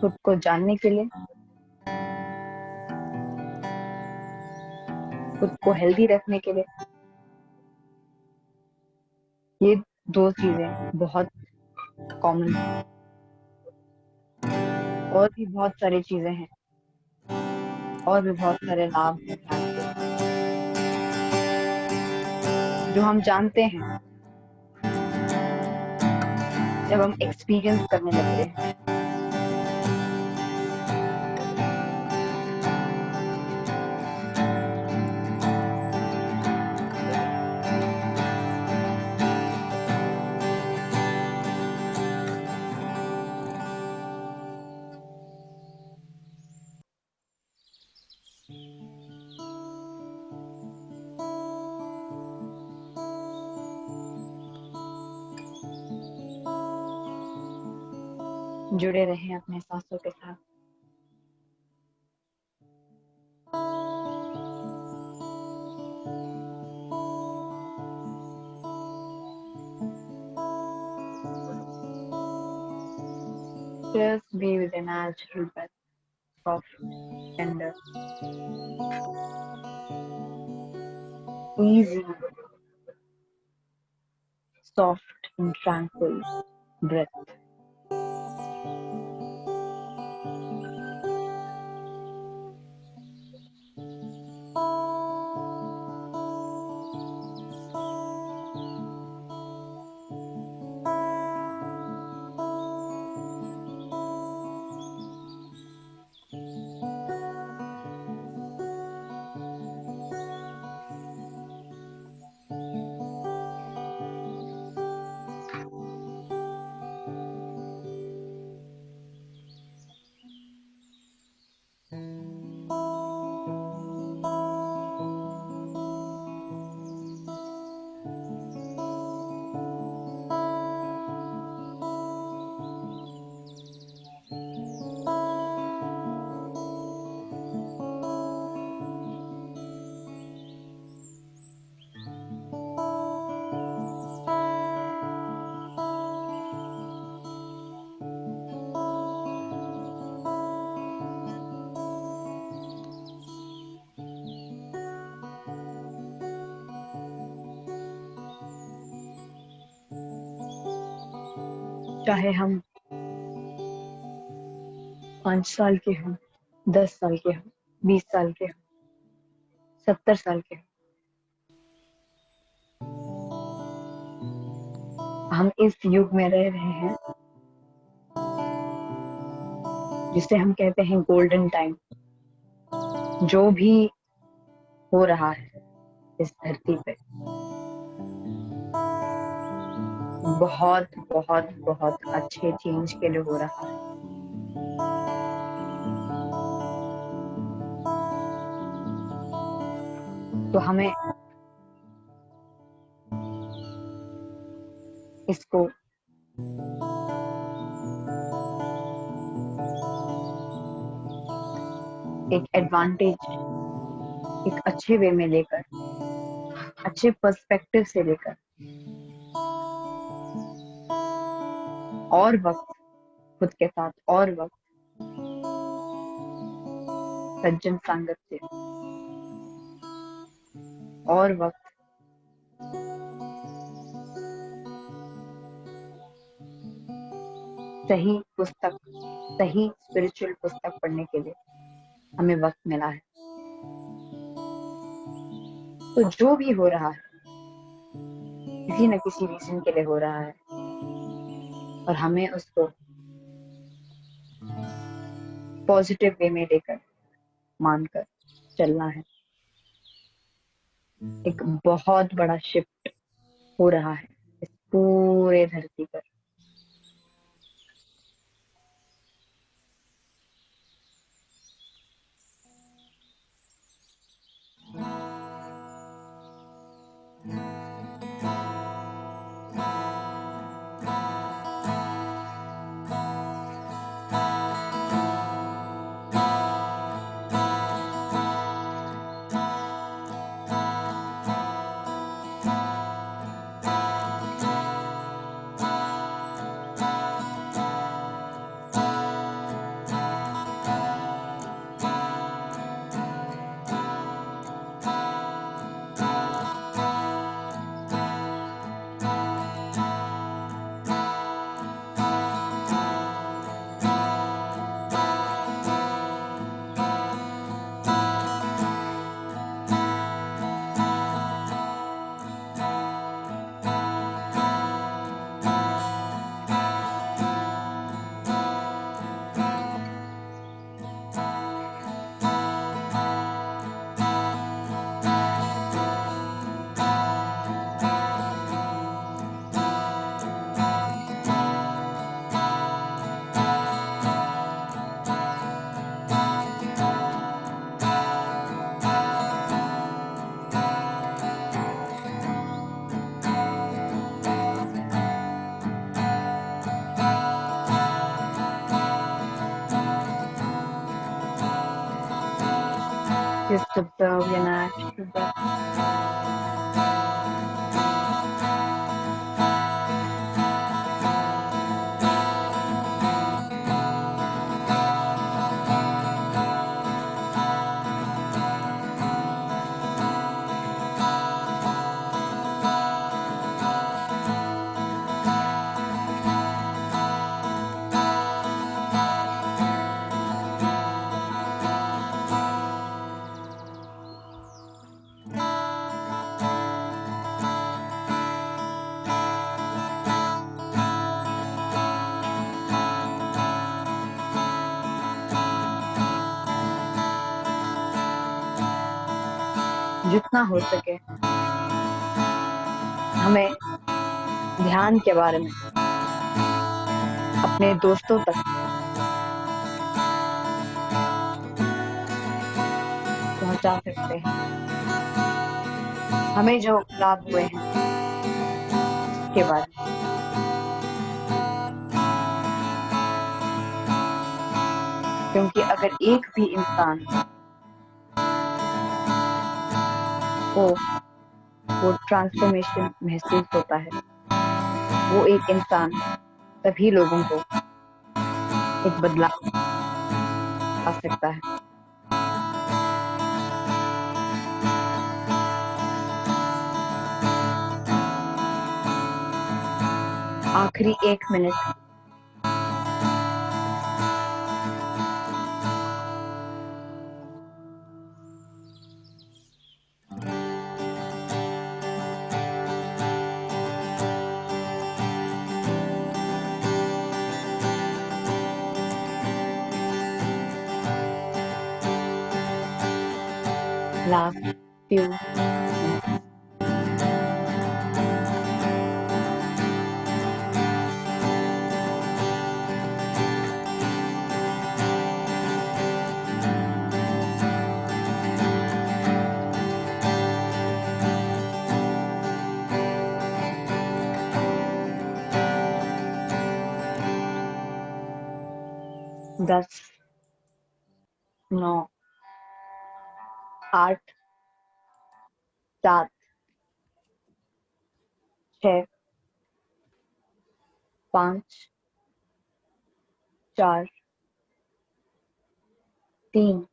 खुद को जानने के लिए, खुद को हेल्दी रखने के लिए। ये दो चीजें बहुत कॉमन है। और भी बहुत सारी चीजें हैं, और भी बहुत सारे लाभ हैं ध्यान के, जो हम जानते हैं जब हम एक्सपीरियंस करने लगते हैं। जुड़े रहें अपने सांसों के साथ। Just be with a natural breath, soft, tender, easy, soft and tranquil breath. चाहे हम 5 साल के हों, 10 साल के हों, 20 साल के हों, 70 साल के हों, हम इस युग में रह रहे हैं जिसे हम कहते हैं गोल्डन टाइम। जो भी हो रहा है इस धरती पे, बहुत बहुत बहुत अच्छे चेंज के लिए हो रहा है। तो हमें इसको एक एडवांटेज, एक अच्छे वे में लेकर, अच्छे पर्सपेक्टिव से लेकर, और वक्त खुद के साथ, और वक्त सज्जन संगत से, और वक्त सही पुस्तक, सही स्पिरिचुअल पुस्तक पढ़ने के लिए हमें वक्त मिला है। तो जो भी हो रहा है किसी न किसी रीजन के लिए हो रहा है, और हमें उसको पॉजिटिव वे में लेकर, मानकर चलना है। एक बहुत बड़ा शिफ्ट हो रहा है इस पूरे धरती पर। Just observe your natural breath. जितना हो सके हमें ध्यान के बारे में अपने दोस्तों तक पहुंचा सकते हैं। हमें जो लाभ हुए हैं उसके बारे में। क्योंकि अगर एक भी इंसान को वो ट्रांसफॉर्मेशन महसूस होता है, वो एक इंसान सभी लोगों को एक बदलाव आ सकता है। आखिरी 1 मिनट last few minutes. दस, 9, 8, 7, 6, 5, 4, 3,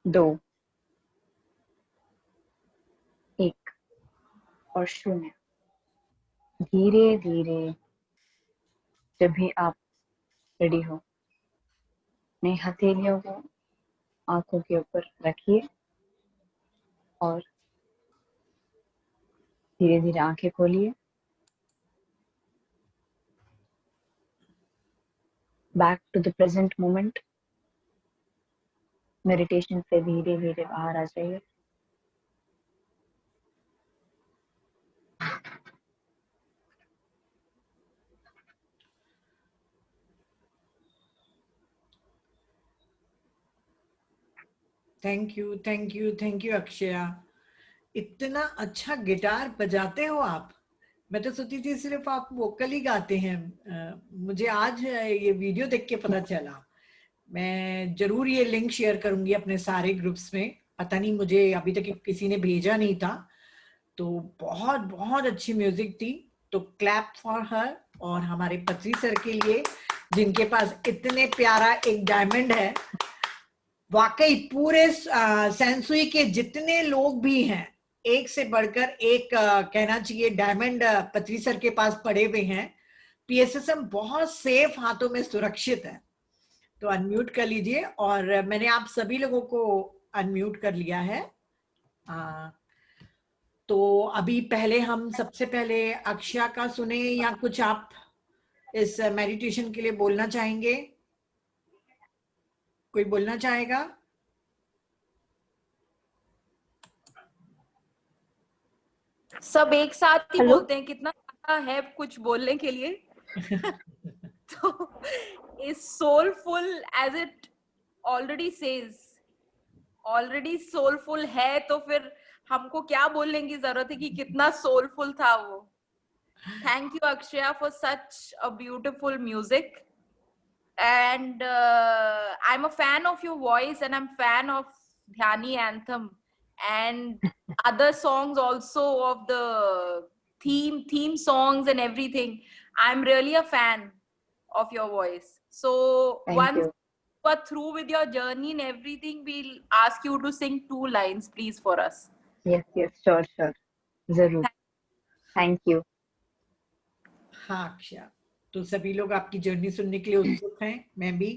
2, 1 और 0। धीरे धीरे जब भी आप रेडी हो, अपने हथेलियों को आंखों के ऊपर रखिए और धीरे धीरे आंखें खोलिए। Back to the present moment. Meditation से धीरे धीरे बाहर आ जाइए। Thank you, thank you, thank you Akshaya. इतना अच्छा गिटार बजाते हो आप। मैं तो सोचती थी सिर्फ आप वोकल ही गाते हैं। मुझे आज ये वीडियो देख के पता चला। मैं जरूर ये लिंक शेयर करूंगी अपने सारे ग्रुप्स में। पता नहीं, मुझे अभी तक किसी ने भेजा नहीं था। तो बहुत बहुत अच्छी म्यूजिक थी। तो क्लैप फॉर हर और हमारे पत्री सर के लिए, जिनके पास इतने प्यारा एक डायमंड है। वाकई पूरे सेंसुई के जितने लोग भी हैं, एक से बढ़कर एक कहना चाहिए डायमंड पत्री सर के पास पड़े हुए हैं। पीएसएसएम बहुत सेफ हाथों में सुरक्षित है। तो अनम्यूट कर लीजिए। और मैंने आप सभी लोगों को अनम्यूट कर लिया है। तो अभी पहले हम सबसे पहले अक्षया का सुने, या कुछ आप इस मेडिटेशन के लिए बोलना चाहेंगे? कोई बोलना चाहेगा? सब एक साथ ही हेलो? बोलते हैं, कितना है कुछ बोलने के लिए। तो is soulful as it already says, already soulful है, तो फिर हमको क्या बोलने की जरूरत है कि कितना सोलफुल था वो। Thank you Akshaya for such a beautiful music. and I'm a fan of your voice, and I'm fan of Dhyani Anthem and other songs also, of the theme songs and everything. I'm really a fan of your voice. So Thank once you. you are through with your journey and everything, we'll ask you to sing 2 lines, please, for us. Yes, yes, sure, sure. जरूर. Thank you. हाँ अक्षया, तो सभी लोग आपकी journey सुनने के लिए उत्सुक हैं, मैं भी.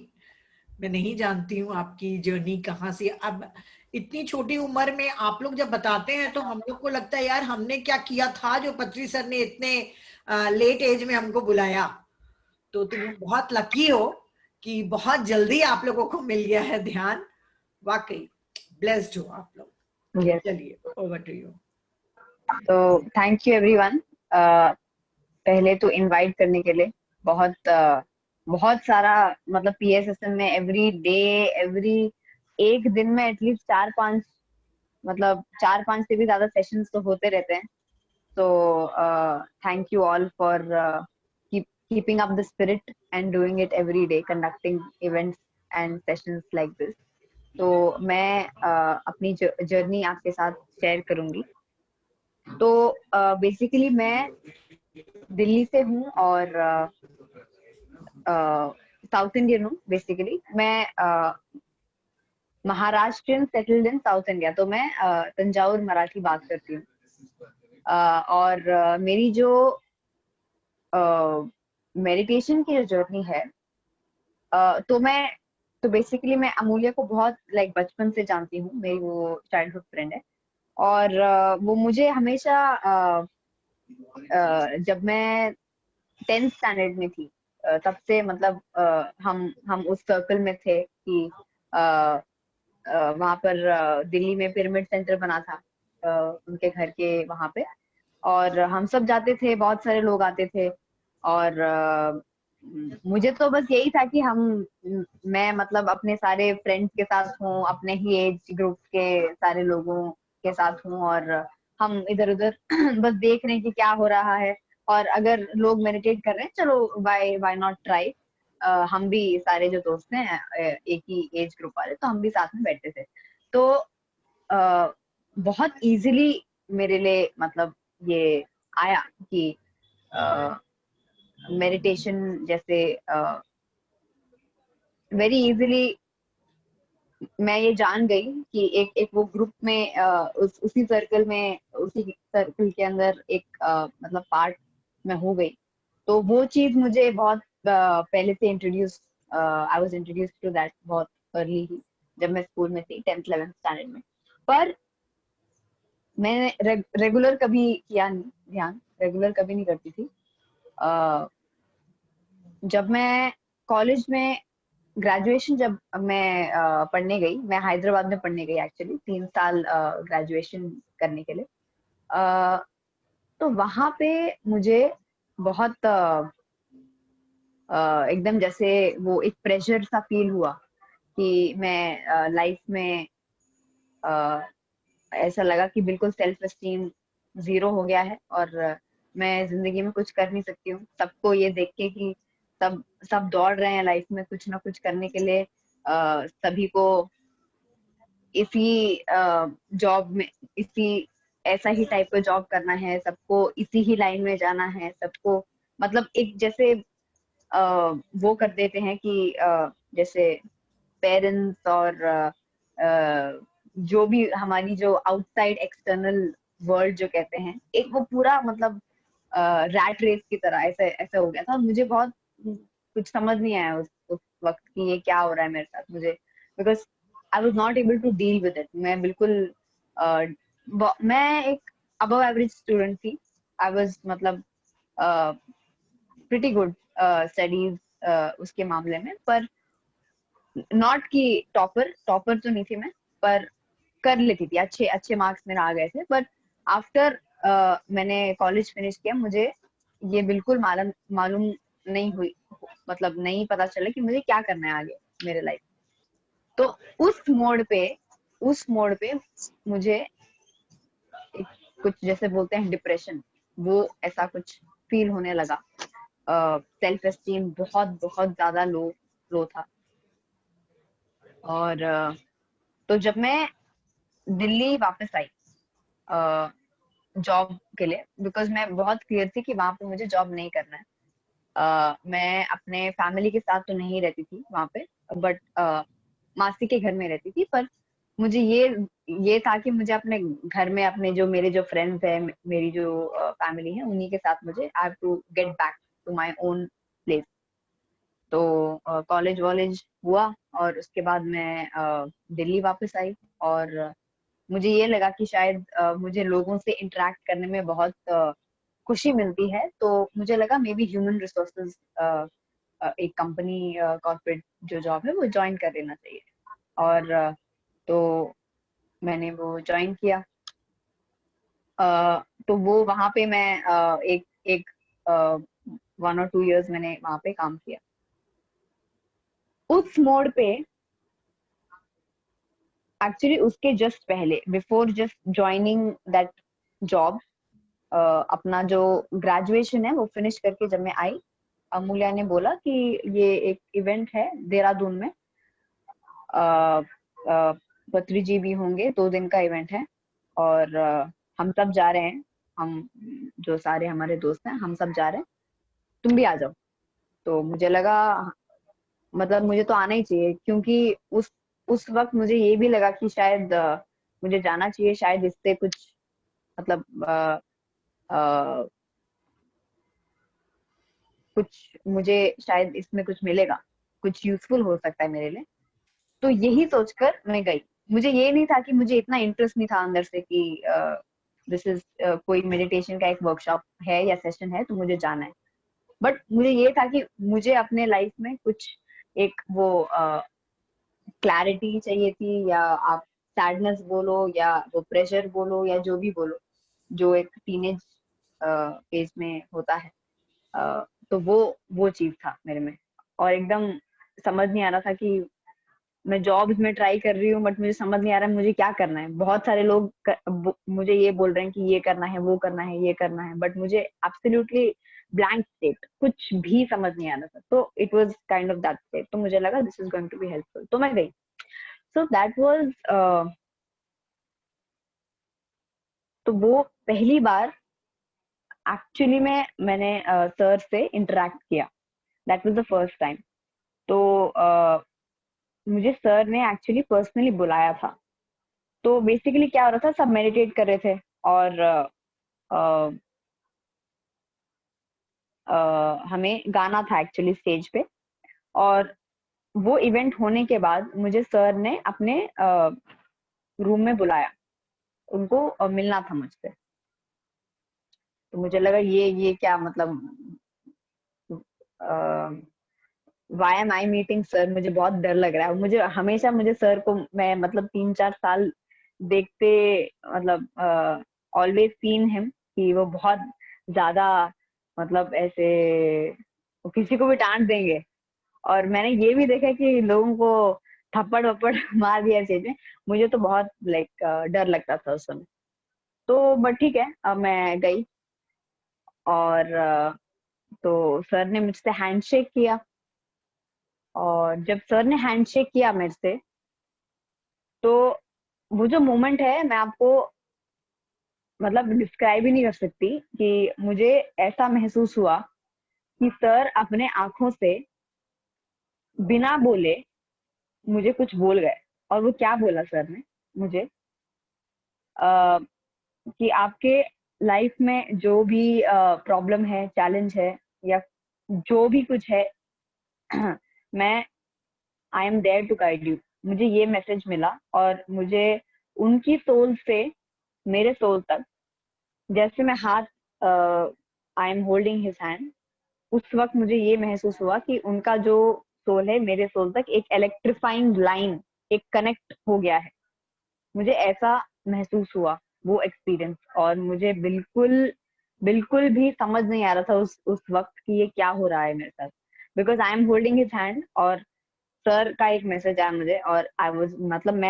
मैं नहीं जानती हूँ आपकी जर्नी कहाँ से. अब इतनी छोटी उम्र में आप लोग जब बताते हैं तो हम लोग को लगता है यार हमने क्या किया था जो पत्री सर ने इतने लेट एज में हमको बुलाया. तो तुम बहुत लकी हो कि बहुत जल्दी आप लोगों को मिल गया है ध्यान. वाकई ब्लेस्ड हो आप लोग. Yes. चलिए, ओवर टू यू. तो थैंक यू एवरीवन. पहले तो इनवाइट करने के लिए बहुत सारा, मतलब PSSM में एवरी डे, एक दिन में एटलीस्ट 4-5, मतलब 4-5 से भी ज्यादा सेशंस तो होते रहते हैं. तो thank you all for keeping up the spirit and doing it every day, conducting events and sessions like this. तो मैं अपनी जर्नी आपके साथ शेयर करूंगी. तो बेसिकली मैं दिल्ली से हूँ और साउथ इंडियन हूँ. बेसिकली मैं Maharashtrian settled in south India. तो मैं तंजावुर मराठी बात करती हूँ. और मेरी जो मेडिटेशन की जो जर्नी है, तो बेसिकली मैं अमूल्य को बहुत बचपन से जानती हूँ. मेरी वो चाइल्डहुड फ्रेंड है. और वो मुझे हमेशा जब मैं 10th स्टैंडर्ड में थी, तब से मतलब हम उस सर्कल में थे कि वहां पर दिल्ली में पिरामिड सेंटर बना था उनके घर के वहां पे. और हम सब जाते थे, बहुत सारे लोग आते थे. और मुझे तो बस यही था कि मैं मतलब अपने सारे फ्रेंड्स के साथ हूँ, अपने ही एज ग्रुप के सारे लोगों के साथ हूँ, और हम इधर उधर बस देख रहे हैं कि क्या हो रहा है. और अगर लोग मेडिटेट कर रहे हैं, चलो वाई नॉट ट्राई. हम भी सारे जो दोस्त हैं एक ही एज ग्रुप वाले, तो हम भी साथ में बैठते थे. तो बहुत इजीली मेरे लिए मतलब ये आया कि मेडिटेशन जैसे वेरी इजीली मैं ये जान गई कि एक वो ग्रुप में उसी सर्कल के अंदर एक मतलब पार्ट में हो गई. तो वो चीज मुझे बहुत पहले से I was introduce to that बहुत अर्ली ही, जब मैं स्कूल में थी 10th 11th स्टैंडर्ड में. पर मैंने रेगुलर कभी किया नहीं, ध्यान रेगुलर कभी नहीं करती थी. जब मैं कॉलेज में ग्रेजुएशन जब मैं पढ़ने गई, मैं हैदराबाद में पढ़ने गई एक्चुअली 3 साल ग्रेजुएशन करने के लिए. तो वहां पे मुझे बहुत एकदम जैसे वो एक प्रेशर सा फील हुआ कि मैं लाइफ में ऐसा लगा कि बिल्कुल सेल्फ एस्टीम 0 हो गया है और मैं जिंदगी में कुछ कर नहीं सकती हूँ. सबको ये देख के कि सब दौड़ रहे हैं लाइफ में कुछ ना कुछ करने के लिए. सभी को इसी जॉब में ऐसा ही टाइप का जॉब करना है, सबको इसी ही लाइन में जाना है, सबको मतलब एक जैसे वो कर देते हैं कि जैसे पेरेंट्स और जो भी हमारी जो आउटसाइड एक्सटर्नल वर्ल्ड जो कहते हैं, एक वो पूरा मतलब रैट रेस की तरह ऐसा हो गया था. मुझे बहुत कुछ समझ नहीं आया उस वक्त कि ये क्या हो रहा है मेरे साथ. मुझे because I was not able to deal with it. मैं बिल्कुल मैं एक अबव एवरेज स्टूडेंट थी. आई वाज मतलब प्रिटी गुड स्टडीज उसके मामले में, पर नॉट कि टॉपर तो नहीं थी मैं, पर कर लेती थी. अच्छे मार्क्स मेरे आ गए थे. पर आफ्टर मैंने कॉलेज फिनिश किया, मुझे ये बिल्कुल मालूम नहीं हुई, मतलब नहीं पता चला कि मुझे क्या करना है आगे मेरे लाइफ. तो उस मोड़ पे मुझे कुछ जैसे बोलते हैं डिप्रेशन, वो ऐसा कुछ फील होने लगा. सेल्फ एस्टीम बहुत बहुत ज्यादा लो फ्लो था। और तो जब मैं दिल्ली वापस आई जॉब के लिए, बिकॉज मैं बहुत क्लियर थी कि वहां पे मुझे जॉब नहीं करना है। मैं अपने फैमिली के साथ तो नहीं रहती थी वहां पे, बट मासी के घर में रहती थी। पर मुझे ये था कि मुझे अपने घर में अपने जो मेरे जो फ्रेंड्स है, मेरी जो फैमिली है, उन्हीं के साथ मुझे I have to get back to my own place. तो कॉलेज वॉलेज हुआ और उसके बाद मैं दिल्ली वापस आई। और मुझे ये लगा कि शायद मुझे लोगों से इंटरेक्ट करने में बहुत खुशी मिलती है। तो मुझे लगा मे बी ह्यूमन रिसोर्सेज एक कंपनी कॉर्पोरेट जो जॉब है वो ज्वाइन कर लेना चाहिए। और तो मैंने वो ज्वाइन किया। तो वो वहां पे मैं एक एक 1 or 2 years मैंने वहां पे काम किया। उस मोड़ पे एक्चुअली उसके जस्ट पहले, before just joining that job, अपना जो ग्रेजुएशन है वो फिनिश करके जब मैं आई, अमूल्या ने बोला कि ये एक इवेंट है देहरादून में, पत्री जी भी होंगे, 2 दिन का इवेंट है और हम सब जा रहे हैं, हम जो सारे हमारे दोस्त हैं हम सब जा रहे हैं, तुम भी आ जाओ। तो मुझे लगा मतलब मुझे तो आना ही चाहिए, क्योंकि उस वक्त मुझे ये भी लगा कि शायद मुझे जाना चाहिए, शायद इससे कुछ मतलब अ, कुछ मुझे शायद इसमें कुछ मिलेगा, कुछ यूजफुल हो सकता है मेरे लिए। तो यही सोचकर मैं गई। मुझे ये नहीं था कि मुझे इतना इंटरेस्ट नहीं था अंदर से कि दिस इज कोई मेडिटेशन का एक वर्कशॉप है या सेशन है तो मुझे जाना है। बट मुझे ये था कि मुझे अपने लाइफ में कुछ एक वो क्लैरिटी चाहिए थी, या आप सैडनेस बोलो या वो प्रेशर बोलो या जो भी बोलो, जो एक टीनेज एज में होता है। तो वो चीज था मेरे में। और एकदम समझ नहीं आ रहा था कि मैं जॉब्स में ट्राई कर रही हूँ, बट मुझे समझ नहीं आ रहा है मुझे क्या करना है। बहुत सारे लोग मुझे ये बोल रहे हैं कि ये करना है, वो करना है, ये करना है, बट मुझे एब्सोल्युटली ब्लैंक स्टेट, कुछ भी समझ नहीं आ रहा था। तो it was kind of that state. तो मुझे लगा this is going to be helpful, तो मैं गई। सो दैट वाज तो वो पहली बार एक्चुअली में मैंने सर से इंटरेक्ट किया। That was the first time. तो मुझे सर ने एक्चुअली पर्सनली बुलाया था। तो बेसिकली क्या हो रहा था, सब मेडिटेट कर रहे थे और हमें गाना था एक्चुअली स्टेज पे। और वो इवेंट होने के बाद मुझे सर ने अपने रूम में बुलाया, उनको मिलना था मुझसे। तो मुझे लगा ये क्या मतलब, वाई एम आई मीटिंग सर, मुझे बहुत डर लग रहा है। मुझे हमेशा मुझे सर को मैं मतलब 3-4 साल देखते, मतलब ऑलवेज सीन हिम कि वो बहुत ज्यादा मतलब ऐसे वो किसी को भी डांट देंगे। और मैंने ये भी देखा कि लोगों को थप्पड़ वप्पड़ मार दिया चीज में। मुझे तो बहुत लाइक डर लगता था उस समय। तो बट ठीक है, अब मैं गई और तो सर ने मुझसे हैंडशेक किया। और जब सर ने हैंडशेक किया मेरे से, तो वो जो मोमेंट है मैं आपको मतलब डिस्क्राइब ही नहीं कर सकती कि मुझे ऐसा महसूस हुआ कि सर अपने आंखों से बिना बोले मुझे कुछ बोल गए। और वो क्या बोला सर ने मुझे, आ, कि आपके लाइफ में जो भी प्रॉब्लम है, चैलेंज है, या जो भी कुछ है, मैं I am there to guide you. मुझे ये मैसेज मिला और मुझे उनकी सोल से मेरे सोल तक, जैसे मैं हाथ I am holding his hand, उस वक्त मुझे ये महसूस हुआ कि उनका जो सोल है मेरे सोल तक एक इलेक्ट्रीफाइंग लाइन, एक कनेक्ट हो गया है। मुझे ऐसा महसूस हुआ वो एक्सपीरियंस। और मुझे बिल्कुल बिल्कुल भी समझ नहीं आ रहा था उस वक्त कि ये क्या हो रहा है मेरे साथ, because I am holding his hand और सर का एक मैसेज आया मुझे। और आई वाज मतलब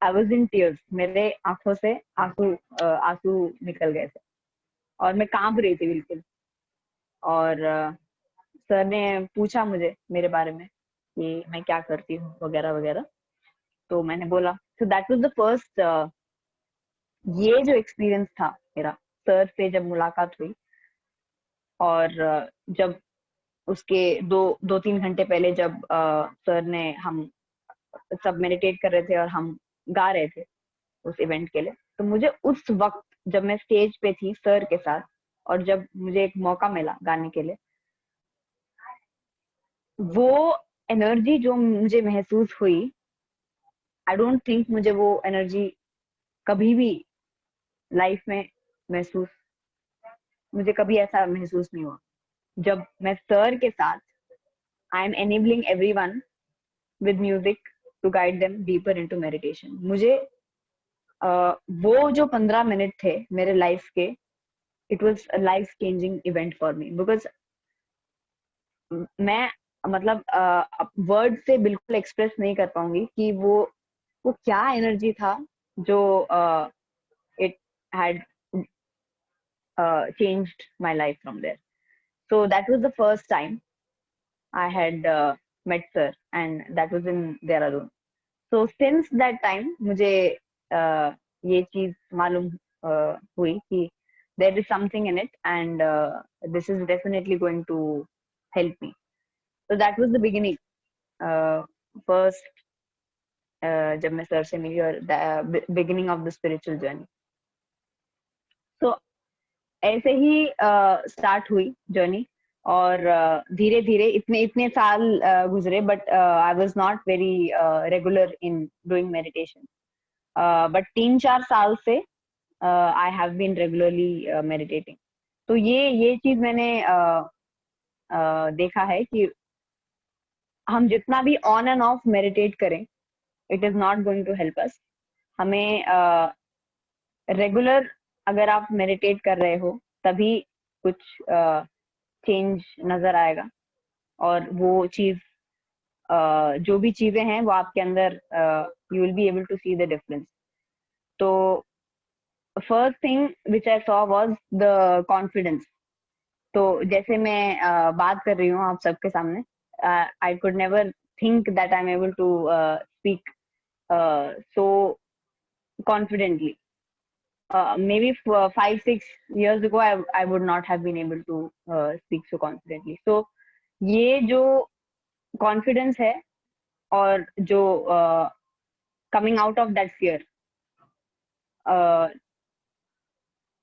आई वाज इन टीयर्स, मेरे आंखों से आंसू निकल गए थे और मैं कांप रही थी बिल्कुल। और सर ने पूछा मुझे मेरे बारे में कि मैं क्या करती हूँ वगैरह वगैरह, तो मैंने बोला। सो दैट वाज द फर्स्ट, ये जो एक्सपीरियंस था मेरा सर से जब मुलाकात हुई, और जब उसके दो तीन घंटे पहले जब सर ने, हम सब मेडिटेट कर रहे थे और हम गा रहे थे उस इवेंट के लिए, तो मुझे उस वक्त जब मैं स्टेज पे थी सर के साथ, और जब मुझे एक मौका मिला गाने के लिए, वो एनर्जी जो मुझे महसूस हुई, आई डोंट थिंक मुझे वो एनर्जी कभी भी लाइफ में महसूस, मुझे कभी ऐसा महसूस नहीं हुआ जब मैं सर के साथ, I am enabling everyone with music to guide them deeper into meditation. मुझे वो जो 15 मिनट थे मेरे लाइफ के, it was a life changing event for me, because मैं मतलब वर्ड से बिल्कुल एक्सप्रेस नहीं कर पाऊंगी कि वो क्या एनर्जी था जो it had changed my life from there. So that was the first time I had met sir, and that was in Dehradun. So since that time मुझे ये चीज मालूम हुई कि there is something in it, and this is definitely going to help me. So that was the beginning, first जब मैं sir से मिली, और the beginning of the spiritual journey. So ऐसे ही स्टार्ट हुई जर्नी, और धीरे धीरे इतने साल गुजरे, but I was not very regular in doing meditation, but 3-4 साल से I have been regularly meditating. तो ये चीज मैंने देखा है कि हम जितना भी ऑन एंड ऑफ मेडिटेट करें, it is not going to help us. हमें रेगुलर अगर आप मेडिटेट कर रहे हो, तभी कुछ चेंज नजर आएगा, और वो चीज जो भी चीजें हैं वो आपके अंदर, you will be able to see the difference. तो first thing which I saw was the confidence. तो जैसे मैं बात कर रही हूँ आप सबके सामने, I could never think that I am able to speak so confidently. Maybe 5-6 years ago I would not have been able to speak so confidently. So ये जो confidence है, और जो coming out of that fear,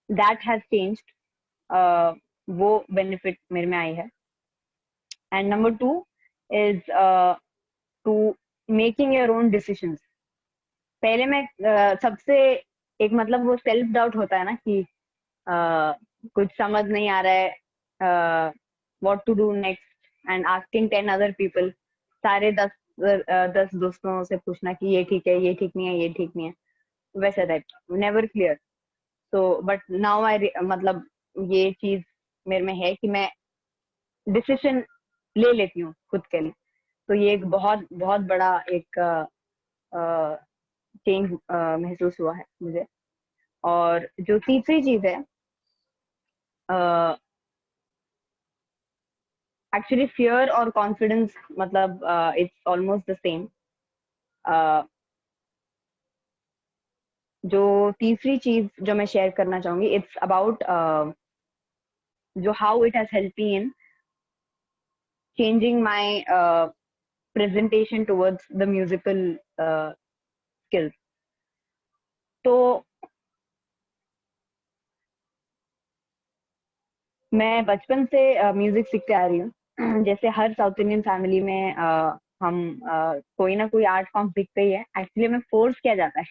that has changed. वो benefit मेरे में आई है. And number 2 is to making your own decisions. पहले मैं सबसे एक, मतलब वो सेल्फ डाउट होता है ना कि कुछ समझ नहीं आ रहा है, what to do next, and asking 10 other people, सारे 10 दोस्तों से पूछना कि ये ठीक है, ये ठीक नहीं है, ये ठीक नहीं है, वैसा टाइप, नेवर क्लियर. तो बट नाउ आई, मतलब ये चीज मेरे में है कि मैं डिसीजन ले लेती हूँ खुद के लिए. तो ये एक बहुत बहुत बड़ा एक चेंज महसूस हुआ है मुझे. और जो तीसरी चीज है, एक्चुअली फियर और कॉन्फिडेंस, मतलब इट्स ऑलमोस्ट द सेम. जो तीसरी चीज जो मैं शेयर करना चाहूंगी, इट्स अबाउट जो how it has help me in changing my presentation towards the musical skills. तो मैं बचपन से म्यूजिक सीखते आ रही हूँ. जैसे हर साउथ इंडियन फैमिली में हम कोई ना कोई आर्ट फॉर्म सीखते ही है. एक्चुअली में फोर्स किया जाता है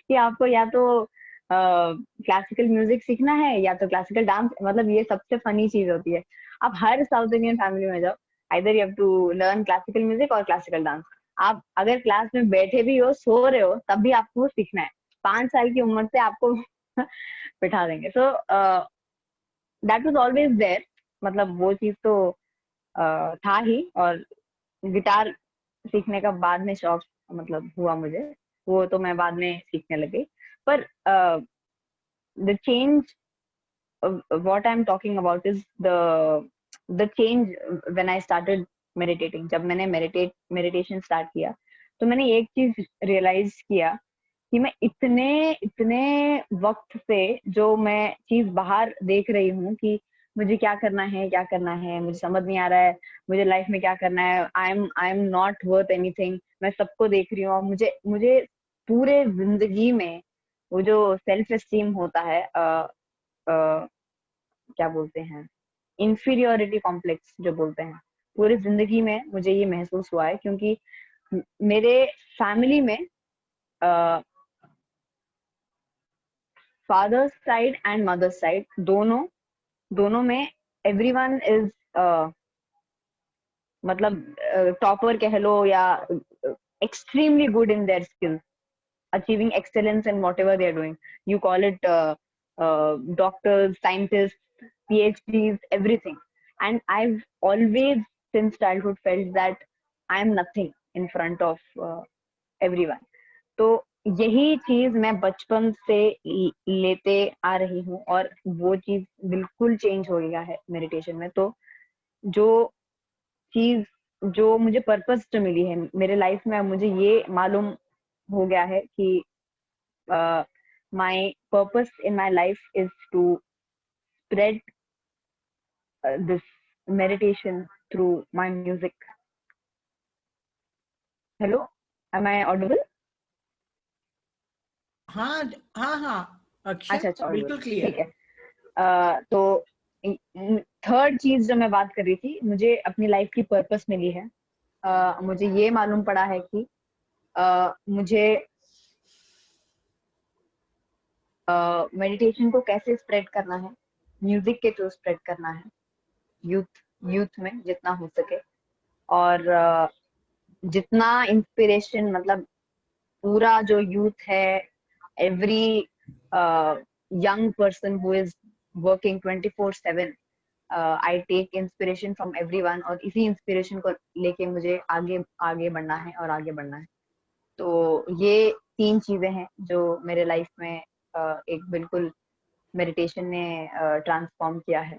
कि आपको या तो क्लासिकल म्यूजिक सीखना है या तो क्लासिकल डांस. मतलब ये सबसे फनी चीज होती है. आप हर साउथ इंडियन फैमिली में जाओ, either you have to learn classical music और क्लासिकल डांस. आप अगर क्लास में बैठे भी हो, सो रहे हो, तब भी आपको सीखना है. 5 साल की उम्र से आपको बिठा देंगे. So that was always there. मतलब वो चीज तो था ही. और गिटार सीखने का बाद में शौक मतलब हुआ मुझे, वो तो मैं बाद में सीखने लगी. पर the change what I'm talking about is the the change when I started meditating, जब मैंने मेडिटेशन स्टार्ट किया तो मैंने एक चीज रियलाइज किया कि मैं इतने इतने वक्त से जो मैं चीज बाहर देख रही हूँ कि मुझे क्या करना है, क्या करना है, मुझे समझ नहीं आ रहा है, मुझे लाइफ में क्या करना है, I am not worth anything, मैं सबको देख रही हूँ और मुझे मुझे पूरे जिंदगी में वो जो सेल्फ एस्टीम होता है, क्या बोलते हैं, इंफीरियोरिटी कॉम्प्लेक्स जो बोलते हैं, पूरी जिंदगी में मुझे ये महसूस हुआ है क्योंकि मेरे फैमिली में father's side and mother's side दोनों दोनों में एवरीवन इज मतलब टॉपर कह लो या extremely good in their skills, achieving excellence in whatever they are doing. You call it doctors, scientists, PhDs, everything. And I've always, since childhood, felt that I am nothing in front of everyone. तो यही चीज मैं बचपन से लेते आ रही हूँ और वो चीज बिल्कुल चेंज हो गया है मेडिटेशन में। तो जो चीज जो मुझे पर्पस जो मिली है मेरे लाइफ में, मुझे ये मालूम हो गया है कि my purpose in my life is to spread this meditation through my music. Hello, am I audible? हाँ हाँ हाँ अक्षय, अच्छा बिल्कुल audible, क्लियर। ठीक है। तो थर्ड चीज जो मैं बात कर रही थी, मुझे अपनी लाइफ की पर्पस मिली है। मुझे ये मालूम पड़ा है कि मुझे मेडिटेशन को कैसे स्प्रेड करना है, म्यूजिक के थ्रू स्प्रेड करना है यूथ में जितना हो सके। और जितना इंस्पिरेशन, मतलब पूरा जो यूथ है, every young person who is working 24/7, I take inspiration from everyone और इसी इंस्पिरेशन को लेके मुझे आगे आगे बढ़ना है और आगे बढ़ना है। तो ये 3 चीजें हैं जो मेरे लाइफ में एक बिल्कुल मेडिटेशन ने ट्रांसफॉर्म किया है।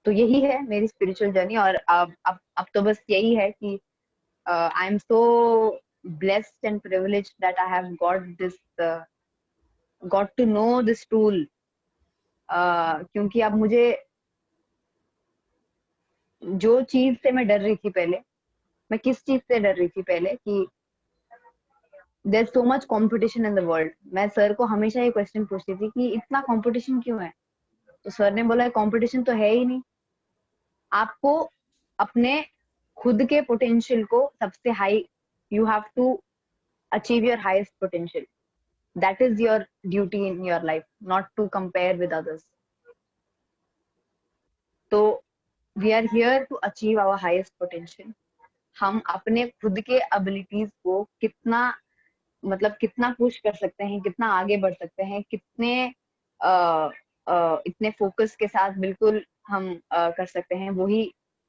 तो यही है मेरी स्पिरिचुअल जर्नी। और अब तो बस यही है कि I am so blessed and privileged that I have got to know this tool, क्योंकि अब मुझे जो चीज से मैं डर रही थी पहले, मैं किस चीज से डर रही थी पहले कि there so much competition in the world. मैं सर को हमेशा ये क्वेश्चन पूछती थी कि इतना कंपटीशन क्यों है, तो सर ने बोला कंपटीशन तो है ही नहीं, आपको अपने खुद के पोटेंशियल को सबसे high, you have to achieve your highest potential. That is your duty in your life, not to compare with others. So we are here to achieve our highest potential. हम अपने खुद के abilities को कितना, मतलब कितना पुश कर सकते हैं, कितना आगे बढ़ सकते हैं, कितने इतने फोकस के साथ बिल्कुल हम कर सकते हैं, वही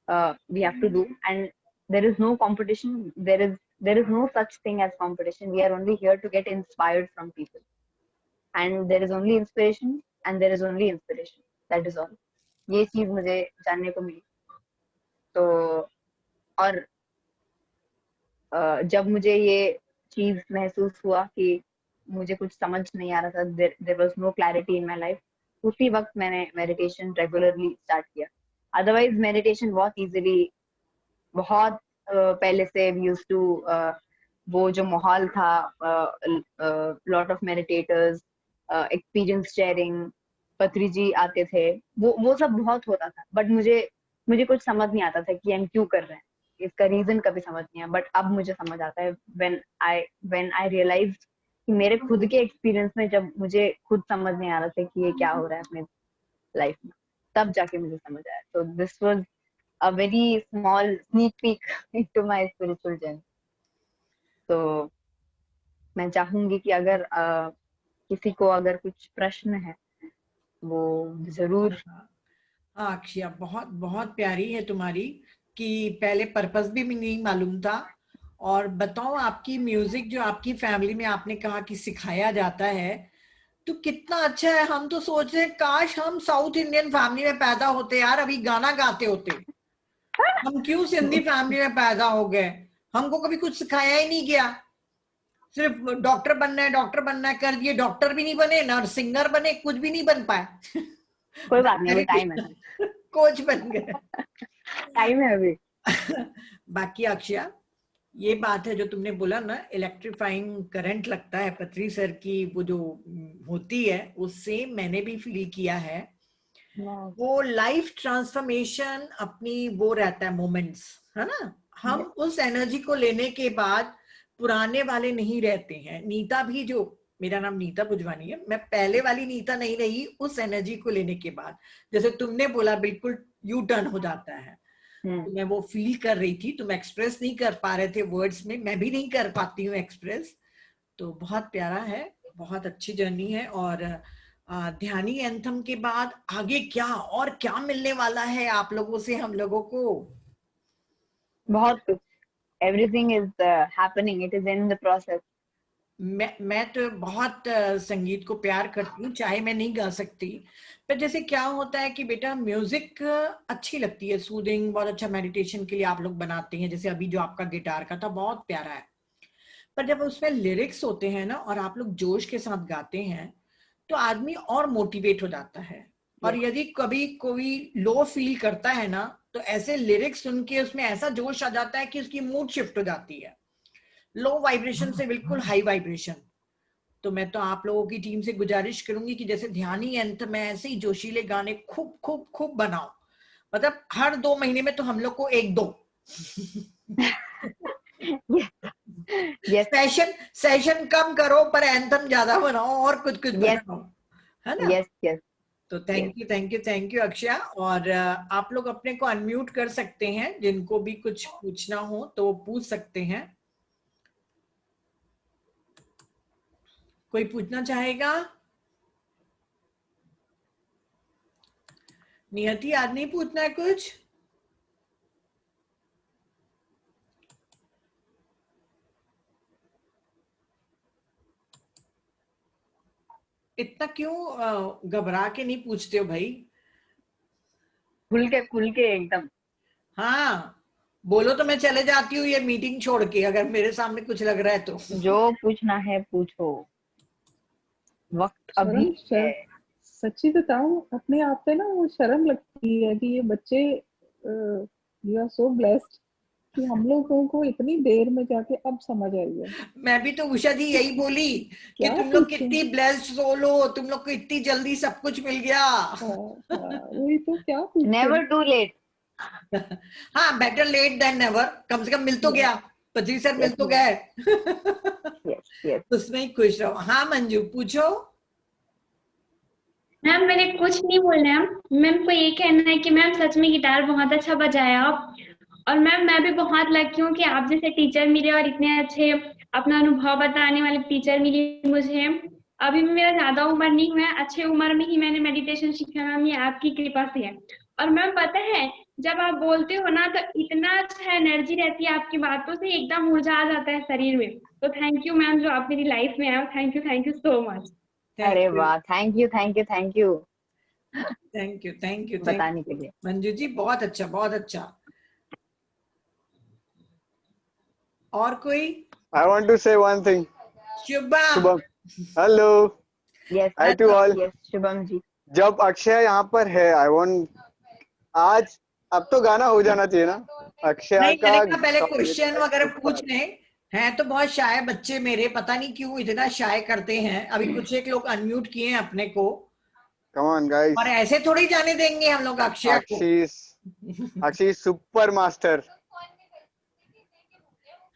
we have to do. And there is no competition, there is no such thing as competition. We are only here to get inspired from people, and there is only inspiration and there is only inspiration, that is all. ये चीज मुझे जानने को मिली। तो और जब मुझे ये चीज महसूस हुआ कि मुझे कुछ समझ नहीं आ रहा था, there was no clarity in my life, उसी वक्त मैंने मेडिटेशन रेगुलरली स्टार्ट किया। अदरवाइज मेडिटेशन बहुत इजीली, बहुत पहले से वी यूज्ड टू, वो जो माहौल था, lot of meditators, experience sharing, पत्री जी आते थे, वो सब बहुत होता था। बट मुझे कुछ समझ नहीं आता था कि हम क्यों कर रहे हैं, इसका रीजन कभी समझ नहीं आया। बट अब मुझे समझ आता है व्हेन आई रियलाइज कि मेरे खुद के एक्सपीरियंस में जब मुझे खुद समझ नहीं आ रहा था कि ये क्या हो रहा है अपने लाइफ में, तब जाके मुझे समझ आया। तो this was a very small sneak peek into my spiritual journey. तो मैं चाहूंगी कि अगर किसी को अगर कुछ प्रश्न है वो जरूर। हाँ अक्षया, बहुत बहुत प्यारी है तुम्हारी कि पहले पर्पस भी नहीं मालूम था। और बताओ, आपकी म्यूजिक जो आपकी फैमिली में आपने कहा कि सिखाया जाता है, तो कितना अच्छा है। हम तो सोच रहे हैं काश हम साउथ इंडियन फैमिली में पैदा होते यार, अभी गाना गाते होते। हम क्यों सिंधी फैमिली में पैदा हो गए? हमको कभी कुछ सिखाया ही नहीं गया, सिर्फ डॉक्टर बनना है, डॉक्टर बनना है कर दिए, डॉक्टर भी नहीं बने ना सिंगर बने, कुछ भी नहीं बन पाए। कोई बात नहीं, अभी टाइम है ना। कोच बन गए। टाइम है अभी। बाकी अक्षया, ये बात है जो तुमने बोला ना, इलेक्ट्रीफाइंग करंट लगता है पत्री सर की, वो जो होती है, उससे मैंने भी फील किया है। वो लाइफ ट्रांसफॉर्मेशन अपनी वो रहता है मोमेंट्स, है ना। हम उस एनर्जी को लेने के बाद पुराने वाले नहीं रहते हैं। नीता भी, जो मेरा नाम नीता भुजवानी है, मैं पहले वाली नीता नहीं रही उस एनर्जी को लेने के बाद। जैसे तुमने बोला बिल्कुल यू टर्न हो जाता है, तो मैं वो फील कर रही थी। तुम एक्सप्रेस नहीं कर पा रहे थे वर्ड्स में, मैं भी नहीं कर पाती हूँ एक्सप्रेस। तो बहुत प्यारा है, बहुत अच्छी जर्नी है। और ध्यानी एंथम के बाद आगे क्या और क्या मिलने वाला है आप लोगों से हम लोगों को? बहुत कुछ, everything is happening, it is in the process. मैं तो बहुत संगीत को प्यार करती हूँ, चाहे मैं नहीं गा सकती। पर जैसे क्या होता है कि बेटा म्यूजिक अच्छी लगती है, सूदिंग, बहुत अच्छा मेडिटेशन के लिए आप लोग बनाते हैं। जैसे अभी जो आपका गिटार का था बहुत प्यारा है, पर जब उसमें लिरिक्स होते हैं ना और आप लोग जोश के साथ गाते हैं तो आदमी और मोटिवेट हो जाता है। और यदि कभी कोई लो फील करता है ना, तो ऐसे लिरिक्स सुन के उसमें ऐसा जोश आ जाता है कि उसकी मूड शिफ्ट हो जाती है, लो वाइब्रेशन से बिल्कुल हाई वाइब्रेशन। तो मैं तो आप लोगों की टीम से गुजारिश करूंगी कि जैसे ध्यानी एंथम में ऐसे ही जोशीले गाने खूब खूब खूब बनाओ। मतलब हर 2 महीने में तो हम लोग को 1-2 सेशन कम करो पर एंथम ज्यादा बनाओ और कुछ कुछ बनाओ, है ना। Yes yes. तो थैंक यू अक्षया। और आप लोग अपने को अनम्यूट कर सकते हैं, जिनको भी कुछ पूछना हो तो वो पूछ सकते हैं। कोई पूछना चाहेगा? नियति, आज नहीं पूछना है कुछ? इतना क्यों घबरा के नहीं पूछते हो भाई? खुल के एकदम। हाँ, बोलो तो मैं चले जाती हूँ ये मीटिंग छोड़ के, अगर मेरे सामने कुछ लग रहा है तो। जो पूछना है पूछो, वक्त अभी है। सच्ची बताऊं, अपने आप पे ना वो शर्म लगती है कि ये बच्चे, यू आर सो ब्लेस्ड कि हम लोगों को इतनी देर में जाके अब समझ आई है। मैं भी तो उषा जी यही बोली कि तुम लोग कितनी ब्लेस्ड सोल हो, तुम लोग को इतनी जल्दी सब कुछ मिल गया। वही तो, क्या पूछे। Never too late. हाँ, बेटर लेट देन नेवर। कम से कम मिल तो गया, 25 मिल तो गए। Yes yes. उसमें ही खुश रहो। हाँ मंजू, पूछो। मैम मैंने कुछ नहीं बोलना है मैम को ये कहना है कि मैम सच में गिटार बहुत अच्छा बजाया आप। और मैम मैं भी बहुत लकी हूँ कि आप जैसे टीचर मिले और इतने अच्छे अपना अनुभव बताने वाले टीचर मिले मुझे। अभी भी मेरा ज्यादा उम्र नहीं हुआ है, अच्छे उम्र में ही मैंने मेडिटेशन सीखा मैम, ये आपकी कृपा से है। और मैम पता है, जब आप बोलते हो ना तो इतना अच्छा एनर्जी रहती है आपकी बातों से, एकदम ऊर्जा आ जाता है शरीर में। तो थैंक यू मैम जो आप मेरी लाइफ में आए, थैंक यू सो मच। अरे वाह, थैंक यू थैंक यू बताने के लिए। मंजू जी, बहुत अच्छा बहुत अच्छा। और कोई? I want to say one thing. Shubham, hello. Yes Hi to all. Yes Shubham ji. जब अक्षय यहाँ पर है, I want आज अब तो गाना हो जाना चाहिए ना अक्षय नहीं, का। मैंने कहा पहले क्वेश्चन वगैरह पूछ लें। हैं तो बहुत शाय बच्चे मेरे, पता नहीं क्यों इतना शाय करते हैं। अभी कुछ एक लोग अनम्यूट किए हैं अपने को। Come on guys. और ऐसे थोड़ी जाने देंगे हम लोग अक्षय को। Akshay super master.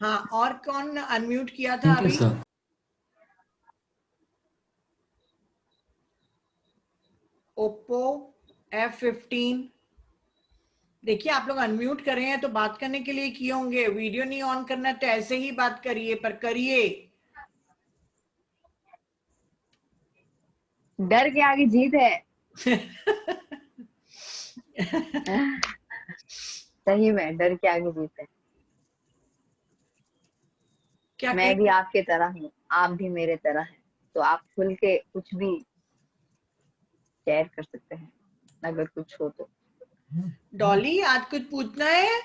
हाँ, और कौन अनम्यूट किया था अभी? Oppo F15। देखिए, आप लोग अनम्यूट कर रहे हैं तो बात करने के लिए किए होंगे। वीडियो नहीं ऑन करना तो ऐसे ही बात करिए, पर करिए। डर के आगे जीत है। सही में डर के आगे जीत है। क्या मैं भी आपके तरह हूँ, आप भी मेरे तरह हैं, तो आप खुल के कुछ भी शेयर कर सकते हैं अगर कुछ हो तो। डॉली आज कुछ पूछना है?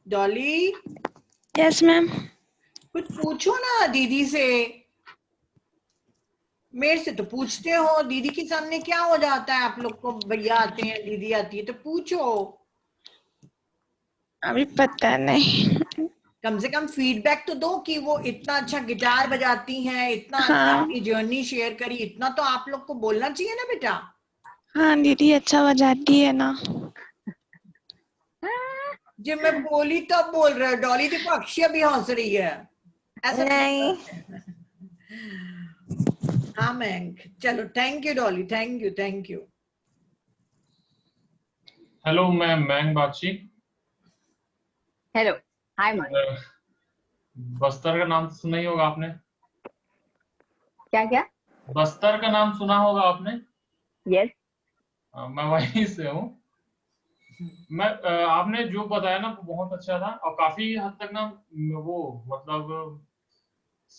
Dolly yes ma'am. कुछ पूछो ना दीदी से। मेरे से तो पूछते हो, दीदी के सामने क्या हो जाता है? आप लोग को भैया आते हैं, दीदी आती है, तो पूछो। अभी पता नहीं। कम से कम फीडबैक तो दो कि वो इतना अच्छा गिटार बजाती हैं, इतना अच्छा हाँ। अपनी जर्नी शेयर करी, इतना तो आप लोग को बोलना चाहिए ना बेटा। हाँ दीदी अच्छा बजाती है ना। जब मैं बोली तब बोल रहे हो। डॉली देखो अक्षय भी हंस रही है, ऐसा नहीं। हाँ मैंक, चलो thank you Dolly, thank you thank you. Hello मैं मैंग Bagchi. Hello, hi ma'am. Bastar का नाम सुना ही होगा आपने? क्या क्या? बस्तर का नाम सुना होगा आपने? यस। मैं वहीं से हूँ। मैं आपने जो बताया ना वो बहुत अच्छा था और काफी हद तक ना वो मतलब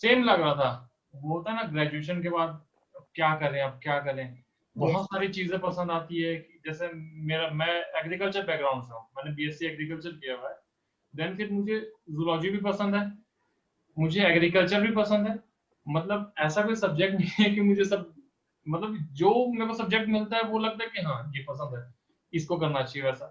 सेम लग रहा था। वो होता है ना ग्रेजुएशन के बाद अब क्या करें, अब क्या करें, बहुत सारी चीजें पसंद आती है। जैसे मैं एग्रीकल्चर बैकग्राउंड से हूँ, मैंने बीएससी एग्रीकल्चर किया हुआ है। देन फिर मुझे जूलॉजी भी पसंद है, मुझे एग्रीकल्चर भी पसंद है। मतलब ऐसा कोई सब्जेक्ट नहीं है कि मुझे सब मतलब जो मेरे को सब्जेक्ट मिलता है वो लगता है कि हाँ ये पसंद है, इसको करना चाहिए वैसा।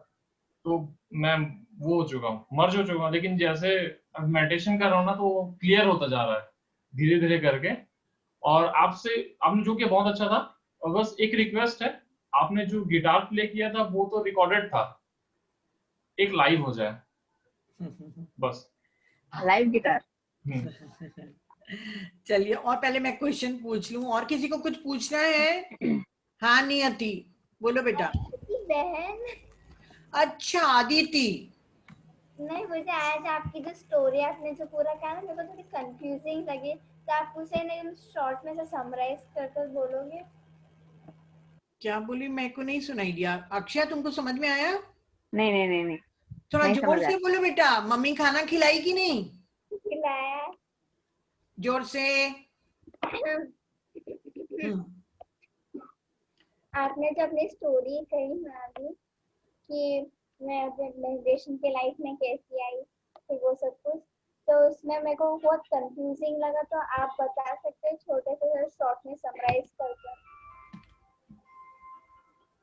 तो मैं वो हो चुका हूँ, मर्ज हो चुका हूँ। लेकिन जैसे अब मेडिटेशन कर रहा हूँ ना तो वो क्लियर होता जा रहा है धीरे धीरे करके। और आपसे आपने जो किया बहुत अच्छा था। और बस एक रिक्वेस्ट है, आपने जो गिटार प्ले किया था वो तो रिकॉर्डेड था, एक लाइव हो जाए बस। Live guitar. चलिए, और पहले मैं क्वेश्चन पूछ लूं, और किसी को कुछ पूछना है? हाँ नियति बोलो बेटा। बहन। अच्छा आदिति। नहीं, मुझे आज आपकी जो स्टोरी आपने जो पूरा कहा ना मेरे को थोड़ी कंफ्यूजिंग लगी, तो आप उसे एकदम शॉर्ट में से समराइज कर बोलोगे? क्या बोली? मेरे को नहीं सुनाई दिया। अक्षय तुमको समझ में आया? नहीं नहीं नहीं नहीं, थोड़ा नहीं जोर समझ से आया। बोलो बेटा। मम्मी खाना खिलाई कि नहीं? खिलाया। जोर से। आपने जो अपनी स्टोरी कही ना अभी कि मैं मेडिटेशन के लाइफ में कैसी आई, फिर वो सब कुछ, तो उसमें मेरे को बहुत कंफ्यूजिंग लगा, तो आप बता सकते हैं छोटे से शॉर्ट में समराइज करके?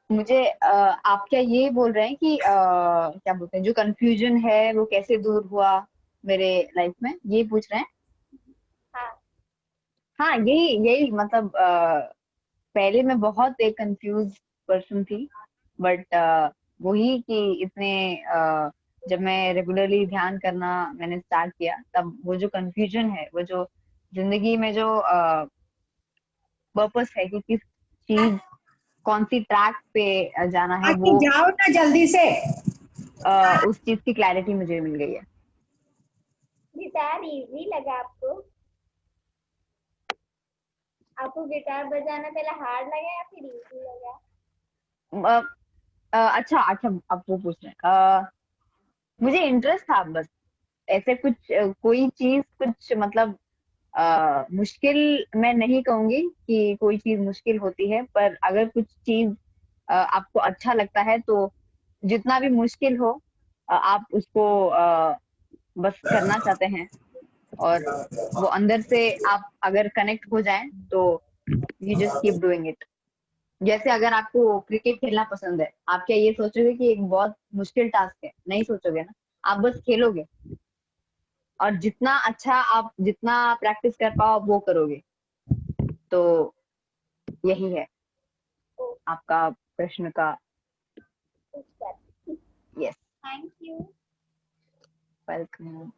मुझे आप क्या ये बोल रहे हैं कि क्या बोलते हैं, जो कंफ्यूजन है वो कैसे दूर हुआ मेरे लाइफ में, ये पूछ रहे हैं? हाँ। हाँ, यही यही मतलब पहले मैं बहुत एक कंफ्यूज पर्सन थी, बट वही कि इतने जब मैं रेगुलरली ध्यान करना मैंने स्टार्ट किया, तब वो जो कंफ्यूजन है, वो जो जिंदगी में जो पर्पस है कि किस चीज कौन सी ट्रैक पे जाना है, वो जाओ ना जल्दी से। उस चीज की क्लैरिटी मुझे मिल गई है। गिटार इजी लगा आपको? आपको गिटार बजाना पहले हार्ड लगा या फिर इजी लगा? अच्छा अच्छा, अब वो पूछ रहे हैं। मुझे इंटरेस्ट था बस, ऐसे कुछ कोई चीज कुछ मतलब मुश्किल मैं नहीं कहूंगी कि कोई चीज मुश्किल होती है, पर अगर कुछ चीज आपको अच्छा लगता है तो जितना भी मुश्किल हो आप उसको बस करना चाहते हैं, और वो अंदर से आप अगर कनेक्ट हो जाएं तो you just keep doing it. जैसे अगर आपको क्रिकेट खेलना पसंद है, आप क्या ये सोचोगे कि एक बहुत मुश्किल टास्क है? नहीं सोचोगे ना, आप बस खेलोगे, और जितना अच्छा आप जितना प्रैक्टिस कर पाओ आप वो करोगे। तो यही है आपका प्रश्न का। Yes, thank you. Welcome.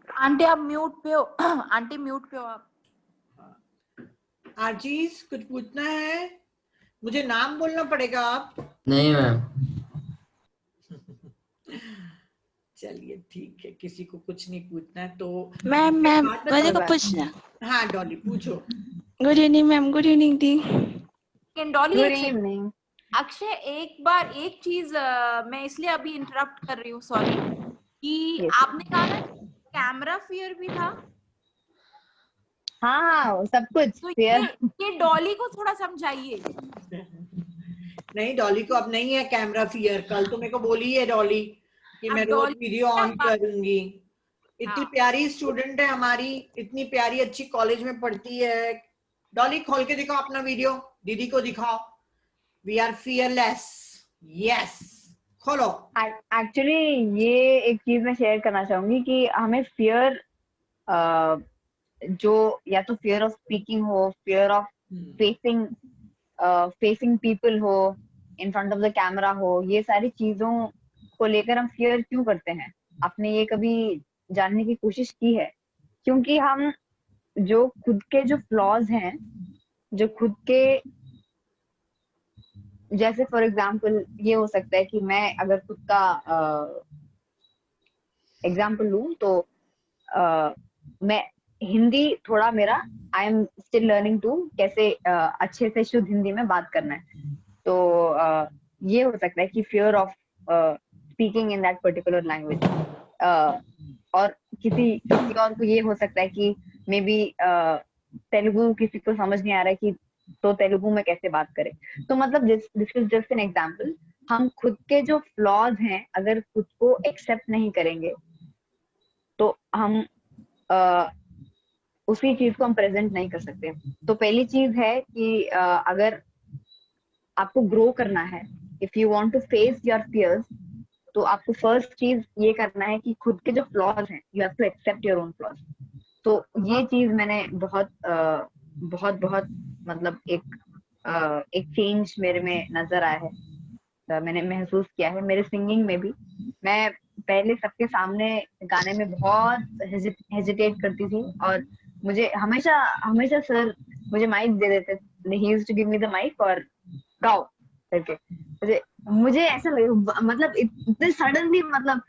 Aunty आप म्यूट पे हो। आंटी म्यूट पे हो आप। आजीज कुछ पूछना है? मुझे नाम बोलना पड़ेगा आप? नहीं मैम। चलिए ठीक है, किसी को कुछ नहीं पूछना है तो मैम मुझे को पूछना। हाँ डॉली पूछो। Good evening ma'am. Good evening दी। Dolly good evening. अक्षय एक बार एक चीज मैं इसलिए अभी इंटरप्ट कर रही हूँ, सॉरी, कि Yes. आपने कहा ना कैमरा फियर भी था। हाँ सब कुछ तो फियर। ये डॉली को थोड़ा समझाइए। नहीं, डॉली को अब नहीं है कैमरा फियर। कल तो मेरे को बोली है डॉली कि अब मैं रोज डॉली वीडियो ऑन करूंगी। इतनी हाँ। प्यारी स्टूडेंट है हमारी, इतनी प्यारी अच्छी कॉलेज में पढ़ती है। डॉली खोल के दिखाओ अपना वीडियो, दीदी को दिखाओ। We are fearless. यस, खोलो। एक्चुअली ये एक चीज मैं शेयर करना चाहूंगी कि हमें फियर जो या तो फियर ऑफ स्पीकिंग हो, फियर ऑफ फेसिंग पीपल हो, in front of the camera हो, ये सारी चीजों को लेकर हम फियर क्यों करते हैं? आपने ये कभी जानने की कोशिश की है? क्योंकि हम जो खुद के जो फ्लॉज हैं, जो खुद के, जैसे फॉर एग्जाम्पल ये हो सकता है कि मैं अगर खुद का एग्जाम्पल लूं तो मैं हिंदी थोड़ा मेरा, I am still learning to कैसे अच्छे से शुद्ध हिंदी में बात करना है। तो ये हो सकता है कि fear of speaking in that particular language. और किसी और को ये हो सकता है कि मे बी तेलुगु किसी को समझ नहीं आ रहा है कि तो तेलुगु में कैसे बात करें। तो मतलब this is just an example. हम खुद के जो फ्लॉज हैं अगर खुद को एक्सेप्ट नहीं करेंगे तो हम उसी चीज को हम प्रेजेंट नहीं कर सकते। तो पहली चीज है कि अगर आपको ग्रो करना है, if you want to face your fears, तो आपको फर्स्ट चीज ये करना है कि खुद के जो फ्लॉज हैं you have to accept your own flaws. तो ये चीज मैंने बहुत बहुत बहुत मतलब एक चेंज मेरे में नजर आया है, मैंने महसूस किया है मेरे सिंगिंग में भी। मैं पहले सबके सामने गाने में बहुत हेजिटेट करती थी और मुझे हमेशा हमेशा सर मुझे माइक दे देते, he used to give me the mic और गाओ करके। मुझे ऐसा लगा मतलब इतने सडनली मतलब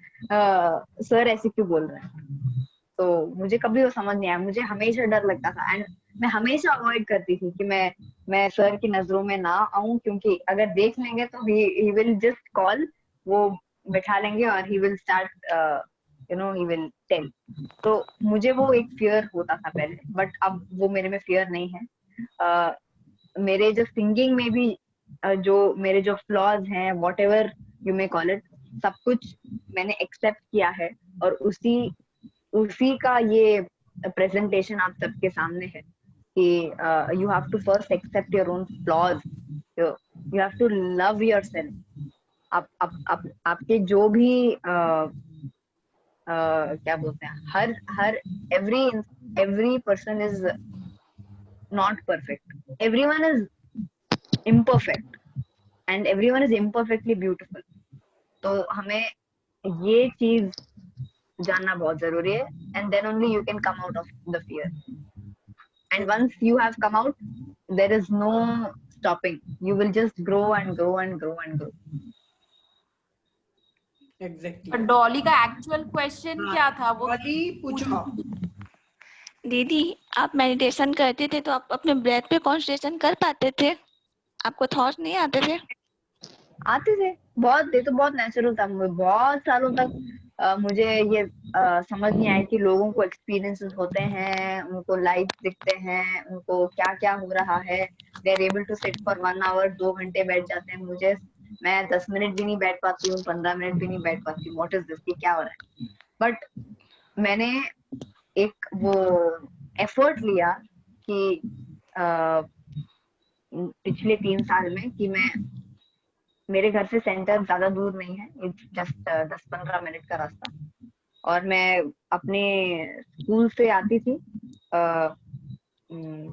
सर ऐसे क्यों बोल रहे हैं, तो मुझे कभी वो समझ नहीं आया। मुझे हमेशा डर लगता था एंड मैं हमेशा अवॉइड करती थी कि मैं सर की नजरों में ना आऊं, क्योंकि अगर देख लेंगे तो ही विल जस्ट कॉल, वो बैठा लेंगे और he will start he will tell. तो मुझे वो एक फियर होता था पहले, बट अब वो मेरे में फियर नहीं है। मेरे जो सिंगिंग में भी जो मेरे जो फ्लॉज हैं, what ever you may call it, सब कुछ मैंने एक्सेप्ट किया है और उसी का ये प्रेजेंटेशन आप सबके सामने है कि you have to first accept your own flaws, you have to love yourself. आप आपके जो भी क्या बोलते हैं, हर every person is not perfect, everyone is imperfect and everyone is imperfectly beautiful। तो हमें ये चीज जानना बहुत जरूरी है, and then only you can come out of the fear, and once you have come out there is no stopping, you will just grow and grow and grow and grow। Exactly. Dolly का actual question क्या था वो डॉली पूछो। दीदी आप meditation करते थे तो आप अपने ब्रेथ पे कॉन्सेंट्रेशन कर पाते थे? आपको थॉट्स नहीं आते थे? आते थे बहुत, ये तो बहुत नेचुरल था। मुझे बहुत सालों तक मुझे ये समझ नहीं आया कि लोगों को एक्सपीरियंसेस होते हैं, उनको लाइट दिखते हैं, उनको क्या क्या हो रहा है, they are able to sit for 1 hour, 2 घंटे बैठ जाते हैं। मैं 10 मिनट भी नहीं बैठ पाती हूँ, 15 मिनट भी नहीं बैठ पाती हूँ। व्हाट इज दिस, क्या हो रहा है? बट मैंने एक वो एफर्ट लिया कि पिछले 3 साल में कि मेरे घर से सेंटर ज्यादा दूर नहीं है, इट्स जस्ट 10-15 मिनट का रास्ता, और मैं अपने स्कूल से आती थी।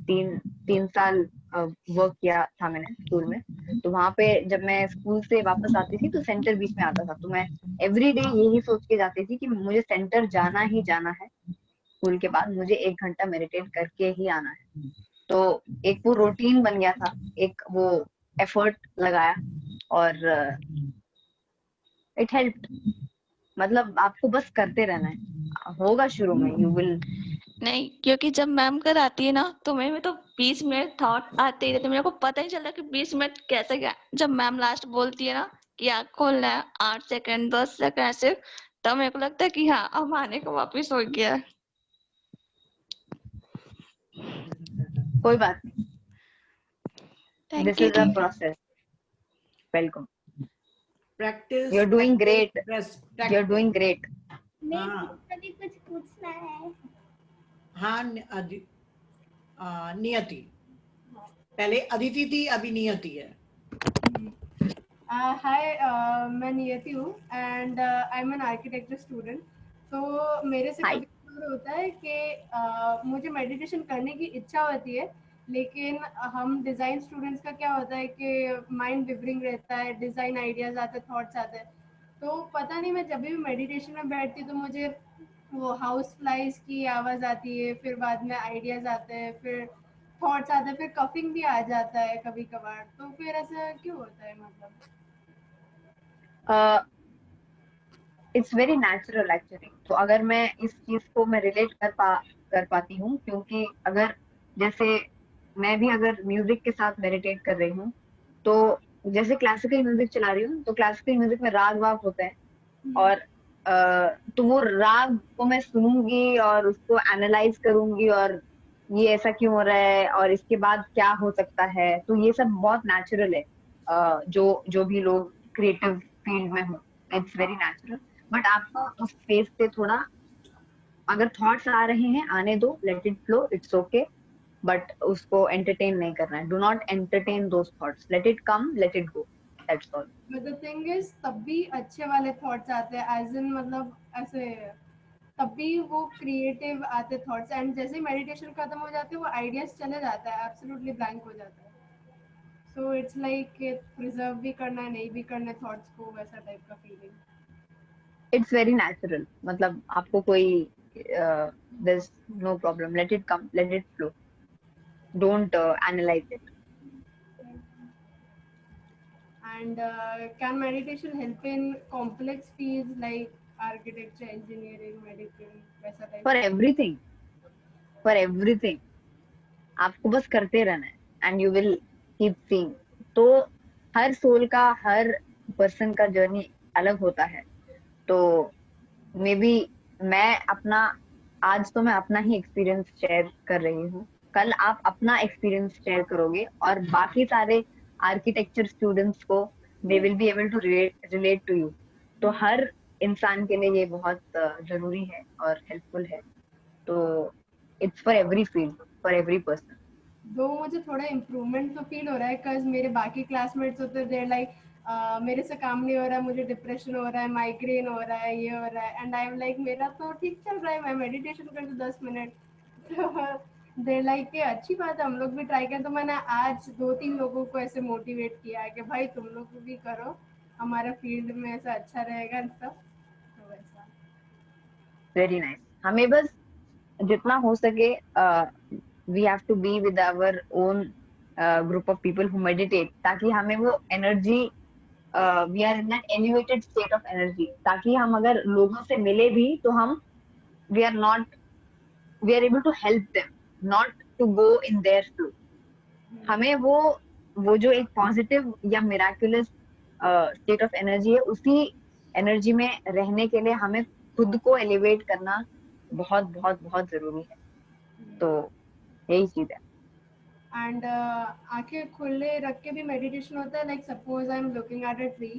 3 साल वर्क किया था मैंने स्कूल में, तो वहां पे जब मैं स्कूल से वापस आती थी तो सेंटर बीच में आता था, तो मैं एवरीडे यही सोच के जाती थी कि मुझे सेंटर जाना ही जाना है, स्कूल के बाद मुझे 1 घंटा मेडिटेट करके ही आना है। तो एक वो रूटीन बन गया था, एक वो एफर्ट लगाया और इट हेल्प्ड। मतलब आपको बस करते रहना है, होगा शुरू में, यू विल। नहीं, क्योंकि जब मैम कराती है ना तो मेरे में तो 20 मिनट थॉट आते ही रहते, मेरे को पता ही चलता कि 20 मिनट कैसे गया। जब मैम लास्ट बोलती है ना कि आँख खोलना है 8 सेकंड 10 सेकंड ऐसे, तब मेरे को लगता है कि हाँ अब आने को वापिस हो गया। कोई बात नहीं, thank this you is a process. Welcome, practice you are doing great, you practice. Are doing great. मेरे हाँ को भी कुछ पूछना है। हाँ नियति, पहले अदिति थी, अभी नियति है। हाय, मैं नियति हूँ and I am an architecture student. तो मेरे से हाय। कभी कभार होता है कि मुझे मेडिटेशन करने की इच्छा होती है, लेकिन हम डिज़ाइन स्टूडेंट्स का क्या होता है कि माइंड विवरिंग रहता है, डिज़ाइन आइडियाज़ आते हैं, थॉट्स आते हैं। तो पता नहीं, मैं जब भी मेडिटेशन में बैठती हूँ तो मुझे वो हाउस फ्लाइज की आवाज़ आती है, फिर बाद में आइडियाज़ आते हैं, फिर थॉट्स आते हैं, फिर कफिंग भी आ जाता है कभी कभार। तो फिर ऐसा क्यों होता है मतलब? It's very natural actually. तो अगर मैं इस चीज को मैं रिलेट कर पाती हूँ, क्योंकि अगर जैसे मैं भी अगर म्यूजिक के साथ मेडिटेट कर रही हूँ, तो जैसे क्लासिकल म्यूजिक चला रही हूँ, तो क्लासिकल म्यूजिक में राग वाग होते हैं, और तो वो राग को मैं सुनूंगी और उसको एनालाइज करूंगी, और ये ऐसा क्यों हो रहा है और इसके बाद क्या हो सकता है। तो ये सब बहुत नेचुरल है, जो भी लोग क्रिएटिव फील्ड में हो, इट्स वेरी नेचुरल। बट आपको उस फेज से थोड़ा, अगर थॉट्स आ रहे हैं आने दो, let it flow, it's okay, but उसको एंटरटेन नहीं करना है। Do not entertain those thoughts, let it come, let it go, that's all. But the thing is, तब भी अच्छे वाले थॉट्स आते हैं, एज इन मतलब ऐसे, तब भी वो क्रिएटिव आते थॉट्स, एंड जैसे ही मेडिटेशन खत्म हो जाती है वो आइडियाज चले जाता है, एब्सोल्युटली ब्लैंक हो जाता है। सो इट्स लाइक प्रिजर्व भी करना है, नहीं भी करना है थॉट्स को, वैसा टाइप का फीलिंग। इट्स वेरी नेचुरल, मतलब आपको कोई there's no problem, let it come, let it flow, don't analyze it. And can meditation help in complex fields like architecture, engineering, medical, वैसा type? For everything, for everything, आपको बस करते रहना है, and you will keep seeing. तो हर soul का, हर person का journey अलग होता है। तो मे बी मैं अपना, आज तो मैं अपना ही एक्सपीरियंस शेयर कर रही हूँ, कल आप अपना एक्सपीरियंस शेयर करोगे, और बाकी सारे आर्किटेक्चर स्टूडेंट्स को they will be able to relate to you. तो हर इंसान के लिए ये बहुत जरूरी है और हेल्पफुल है। तो it's for every field, for every person. दो मुझे थोड़ा इम्प्रूवमेंट तो फील हो रहा है, बिकॉज मेरे बाकी क्लासमेट्स होते हैं, देर लाइक मेरे से काम नहीं हो रहा है, मुझे डिप्रेशन हो रहा है, माइग्रेन हो रहा है, ये हो रहा है, एंड आई एम लाइक मेरा तो ठीक चल रहा है, मैं मेडिटेशन कर दूँ 10 मिनट। देर लाइक कि अच्छी बात है, हम लोग भी ट्राई करें। तो मैंने आज 2-3 लोगों को ऐसे मोटिवेट किया है कि भाई तुम लोग भी करो, हमारा फील्ड में ऐसा अच्छा रहेगा सब। तो वैसा वेरी नाइस। हमें बस जितना हो सके, we have to be with our own group of people who meditate, ताकि हमें वो energy, we are in that elevated state of energy, ताकि हम अगर लोगों से मिले भी तो हम, we are not, we are able to help them, not to go in their flow. हमें वो जो एक पॉजिटिव या मिराकुलस स्टेट ऑफ एनर्जी है, उसी एनर्जी में रहने के लिए हमें खुद को एलिवेट करना बहुत बहुत बहुत जरूरी है। तो यही चीज है। एंड आंखें खुले रख के भी मेडिटेशन होता है, like suppose I am looking at a tree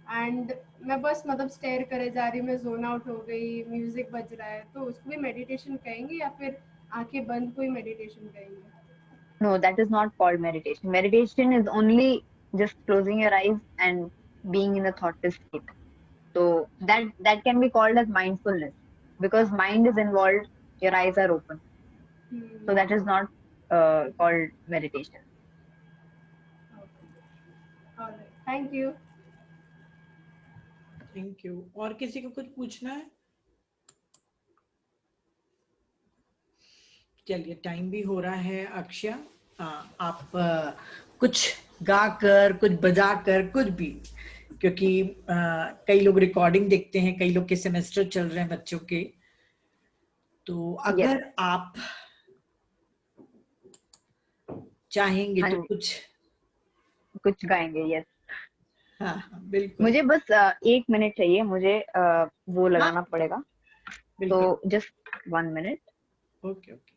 and मैं बस मतलब स्टेयर करे जा रही हूँ, मैं जोन आउट हो गई, म्यूजिक बज रहा है, तो उसको भी मेडिटेशन कहेंगे या फिर आंखें बंद को ही मेडिटेशन कहेंगे? No, that is not called meditation. Meditation is only just closing your eyes and being in a thoughtless state. So that can be called as mindfulness, because mind is involved, your eyes are open. So that is not called meditation. Thank you. Thank you. और किसी को कुछ पूछना है? चलिए, time भी हो रहा है। अक्षय, आप कुछ गाकर, कुछ बजाकर, कुछ भी, क्योंकि कई लोग रिकॉर्डिंग देखते हैं, कई लोग के सेमेस्टर चल रहे हैं बच्चों के, तो अगर Yes. आप चाहेंगे हाँ तो जी, कुछ गाएंगे। यस, हाँ बिल्कुल। मुझे बस 1 मिनट चाहिए, मुझे वो लगाना पड़ेगा, बिल्कुल। तो जस्ट 1 मिनट। Okay okay.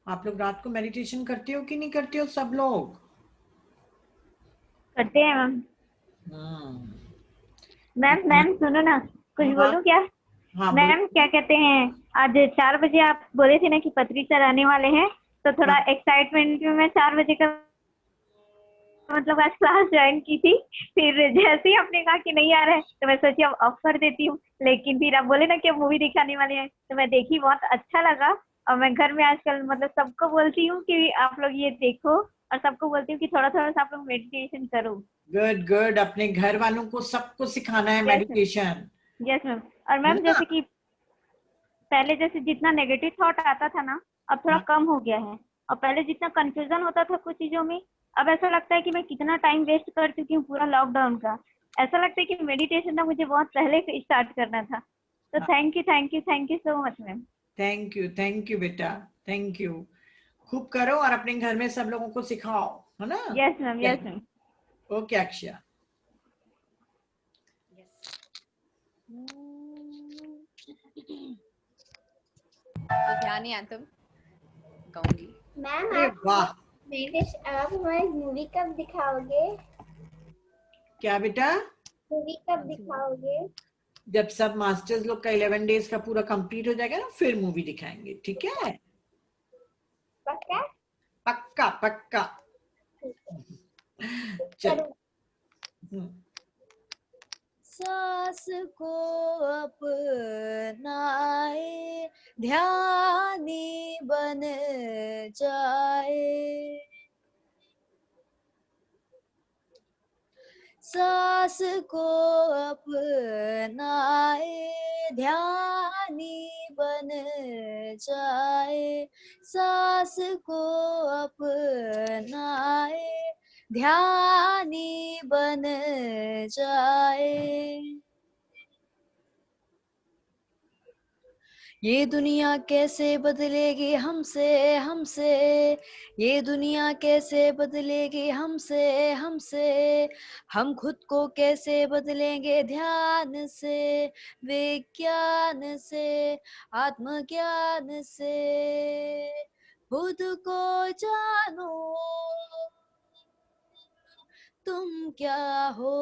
आप लोग रात को मेडिटेशन करते हो कि नहीं करते हो सब लोग? करते हैं मैम। हम्म। मैम सुनो ना, कुछ हाँ बोलूं क्या? हाँ मैम क्या कहते हैं, आज 4 बजे आप बोले थे ना कि पत्री सर आने वाले हैं, तो थोड़ा हाँ। एक्साइटमेंट में मैं 4 बजे का मतलब आज क्लास ज्वाइन की थी। फिर जैसे ही आपने कहा कि नहीं आ रहा है तो मैं सोची अब ऑफ कर देती हूँ, लेकिन फिर आप बोले ना कि मूवी दिखाने वाले हैं तो मैं देखी, बहुत अच्छा लगा। और मैं घर में आजकल मतलब सबको बोलती हूँ कि आप लोग ये देखो, और सबको बोलती हूँ कि थोड़ा थोड़ा सा आप लोग मेडिटेशन करो। गुड गुड, अपने घर वालों को सबको सिखाना है मेडिटेशन, यस मैम। और है मैम ना? जैसे कि पहले जैसे जितना नेगेटिव थॉट आता था ना, अब थोड़ा हाँ। कम हो गया है। और पहले जितना कंफ्यूजन होता था कुछ चीजों में, अब ऐसा लगता है कि मैं कितना टाइम वेस्ट कर चुकी हूँ पूरा लॉकडाउन का। ऐसा लगता है कि मेडिटेशन ना मुझे बहुत पहले से स्टार्ट करना था। तो thank you so much ma'am. Thank you बेटा, थैंक यू। खूब करो और अपने घर में सब लोगों को सिखाओ, है ना? Yes ma'am, yes ma'am. Okay Akshaya. तो ध्यानी एंथम गाऊंगी। मैम अरे वाह, आप हमारी मूवी कब दिखाओगे? क्या बेटा? मूवी कब दिखाओगे? जब सब मास्टर्स लोग का 11 डेज का पूरा कंप्लीट हो जाएगा ना, फिर मूवी दिखाएंगे, ठीक है? पक्का? पक्का पक्का। चलो। सांस को अपनाए, ध्यानी बन जाए। सांस को अपनाए, ध्यानी बन जाए। सांस को अपनाए, ध्यानी बन जाए। ये दुनिया कैसे बदलेगी हमसे हमसे, ये दुनिया कैसे बदलेगी हमसे हमसे। हम खुद को कैसे बदलेंगे ध्यान से, विज्ञान से, आत्मज्ञान से। खुद को जानो तुम क्या हो,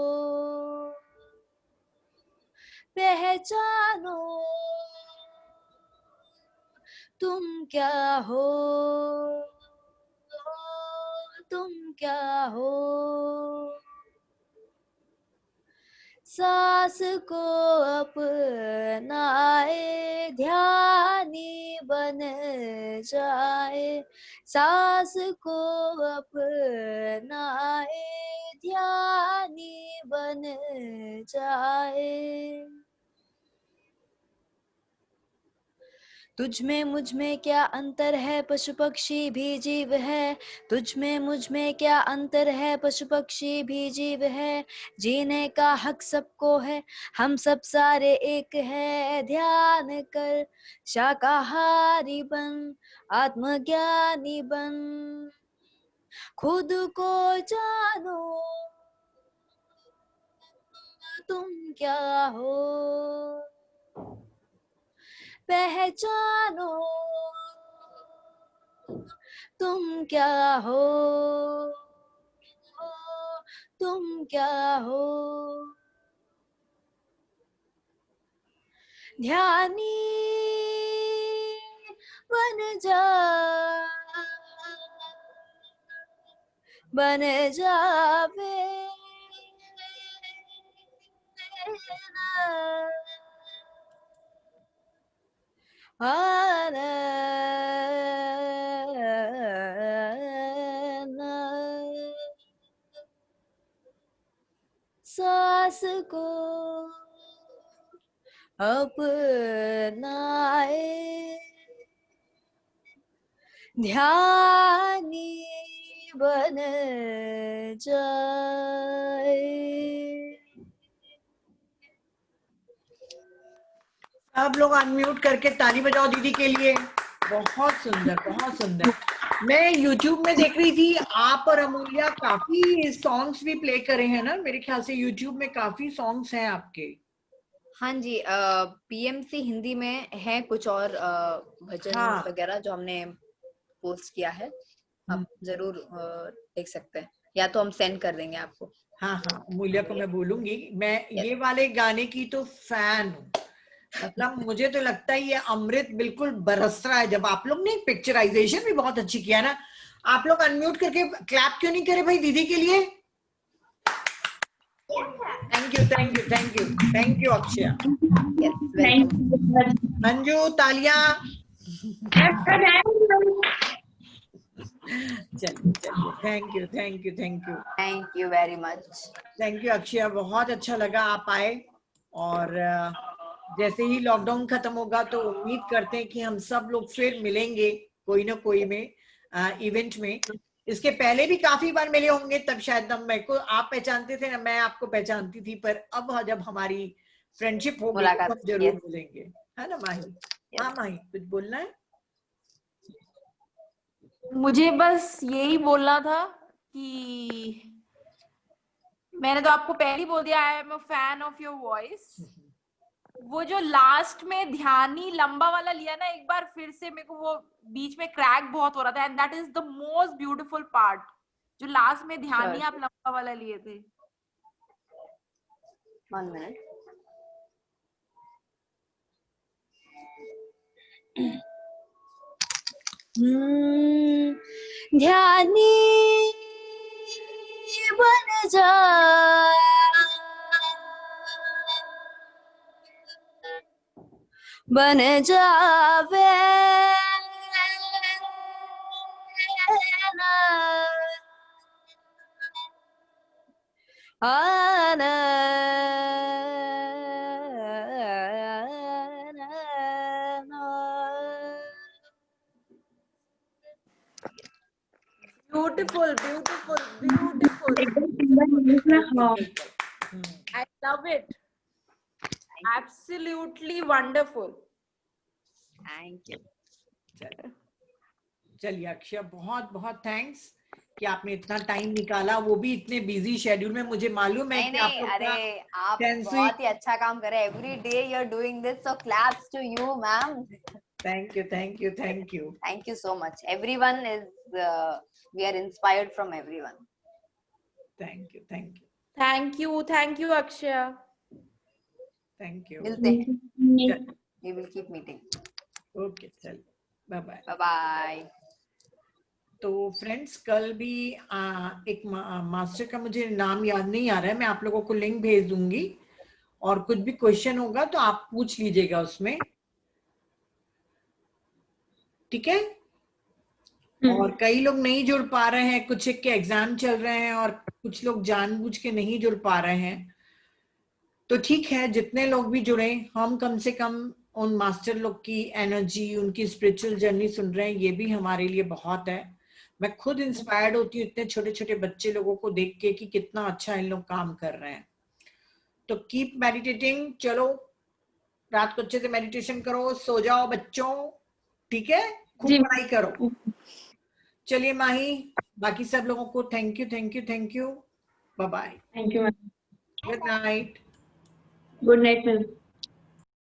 पहचानो तुम क्या हो, तुम क्या हो। सांस को अपनाए, ध्यानी बन जाए। सांस को अपनाए, ध्यानी बन जाए। तुझ में मुझ में क्या अंतर है, पशु पक्षी भी जीव है। तुझ में मुझ में क्या अंतर है, पशु पक्षी भी जीव है। जीने का हक सबको है, हम सब सारे एक है। ध्यान कर शाकाहारी बन, आत्मज्ञानी बन। खुद को जानो तुम क्या हो, पहचानो तुम क्या हो, तुम क्या हो। ध्यानी बन जा, बन जावे सांस को अपनाए, ध्यानी बन जाए। सब लोग अनम्यूट करके ताली बजाओ दीदी के लिए। बहुत सुंदर, बहुत सुंदर। मैं YouTube में देख रही थी, आप और अमूल्या काफी सॉन्ग्स भी प्ले करे हैं ना? मेरे ख्याल से YouTube में काफी सॉन्ग्स हैं आपके। हाँ जी, PMC हिंदी में है कुछ और भजन हाँ। वगैरह जो हमने पोस्ट किया है, आप जरूर देख सकते हैं, या तो हम सेंड कर देंगे आपको। हाँ हाँ, मूल्या को मैं बोलूंगी। मैं ये वाले गाने की तो फैन हूँ, मतलब मुझे तो लगता है ये अमृत बिल्कुल बरस रहा है। जब आप लोग ने पिक्चराइजेशन भी बहुत अच्छी किया ना, आप लोग अनम्यूट करके क्लैप क्यों नहीं करे भाई दीदी के लिए? Thank you thank you thank you thank you Akshaya. Manju तालियां। चलिए चलिए, thank you thank you thank you thank you very much. Thank you Akshaya, बहुत अच्छा लगा आप आए। और जैसे ही लॉकडाउन खत्म होगा तो उम्मीद करते हैं कि हम सब लोग फिर मिलेंगे कोई ना कोई में इवेंट में। इसके पहले भी काफी बार मिले होंगे, तब शायद हम मेरे को आप पहचानते थे ना, मैं आपको पहचानती थी, पर अब जब हमारी फ्रेंडशिप हो गई तो हम जरूर मिलेंगे, है ना माही? हाँ माही, कुछ बोलना है? मुझे बस यही बोलना था कि मैंने तो आपको पहले ही बोल दिया, I am a fan of your voice. वो जो लास्ट में ध्यानी लंबा वाला लिया ना, एक बार फिर से मेरे को वो बीच में क्रैक बहुत हो रहा था, and that is the most beautiful part, जो लास्ट में ध्यानी आप लंबा वाला लिए थे। 1 मिनट। ध्यानी बन जा, बन जावे आना Beautiful, beautiful, beautiful. I love it. Absolutely wonderful. Thank you. चलिए अक्षय, बहुत बहुत थैंक्स कि आपने इतना टाइम निकाला, वो भी इतने बिजी शेड्यूल में। मुझे मालूम है कि आप लोग अरे आप बहुत ही अच्छा काम कर रहे हैं। Every day you are doing this, so claps to you ma'am. Thank you thank you thank you thank you so much. Everyone is we are inspired from everyone. Thank you thank you thank you thank you Akshay. Thank you. मिलते हैं, we will keep meeting. Okay चलिए, bye bye. Bye bye. तो friends, कल भी एक master का मुझे नाम याद नहीं आ रहा है, मैं आप लोगों को लिंक भेज दूंगी, और कुछ भी क्वेश्चन होगा तो आप पूछ लीजिएगा उसमें, ठीक है? और कई लोग नहीं जुड़ पा रहे हैं, कुछ एक के एग्जाम चल रहे हैं और कुछ लोग जानबूझ के नहीं जुड़ पा रहे हैं, तो ठीक है, जितने लोग भी जुड़े, हम कम से कम उन मास्टर लोग की एनर्जी, उनकी स्पिरिचुअल जर्नी सुन रहे हैं, ये भी हमारे लिए बहुत है। मैं खुद इंस्पायर्ड होती हूँ इतने छोटे छोटे बच्चे लोगों को देख के कि कितना अच्छा इन लोग काम कर रहे हैं। तो कीप मेडिटेटिंग। चलो रात को अच्छे से मेडिटेशन करो, सो जाओ बच्चों, ठीक है? खूब पढ़ाई करो। चलिए माही, बाकी सब लोगों को thank you thank you thank you, bye bye. Thank you ma'am. Good night. Good night ma'am.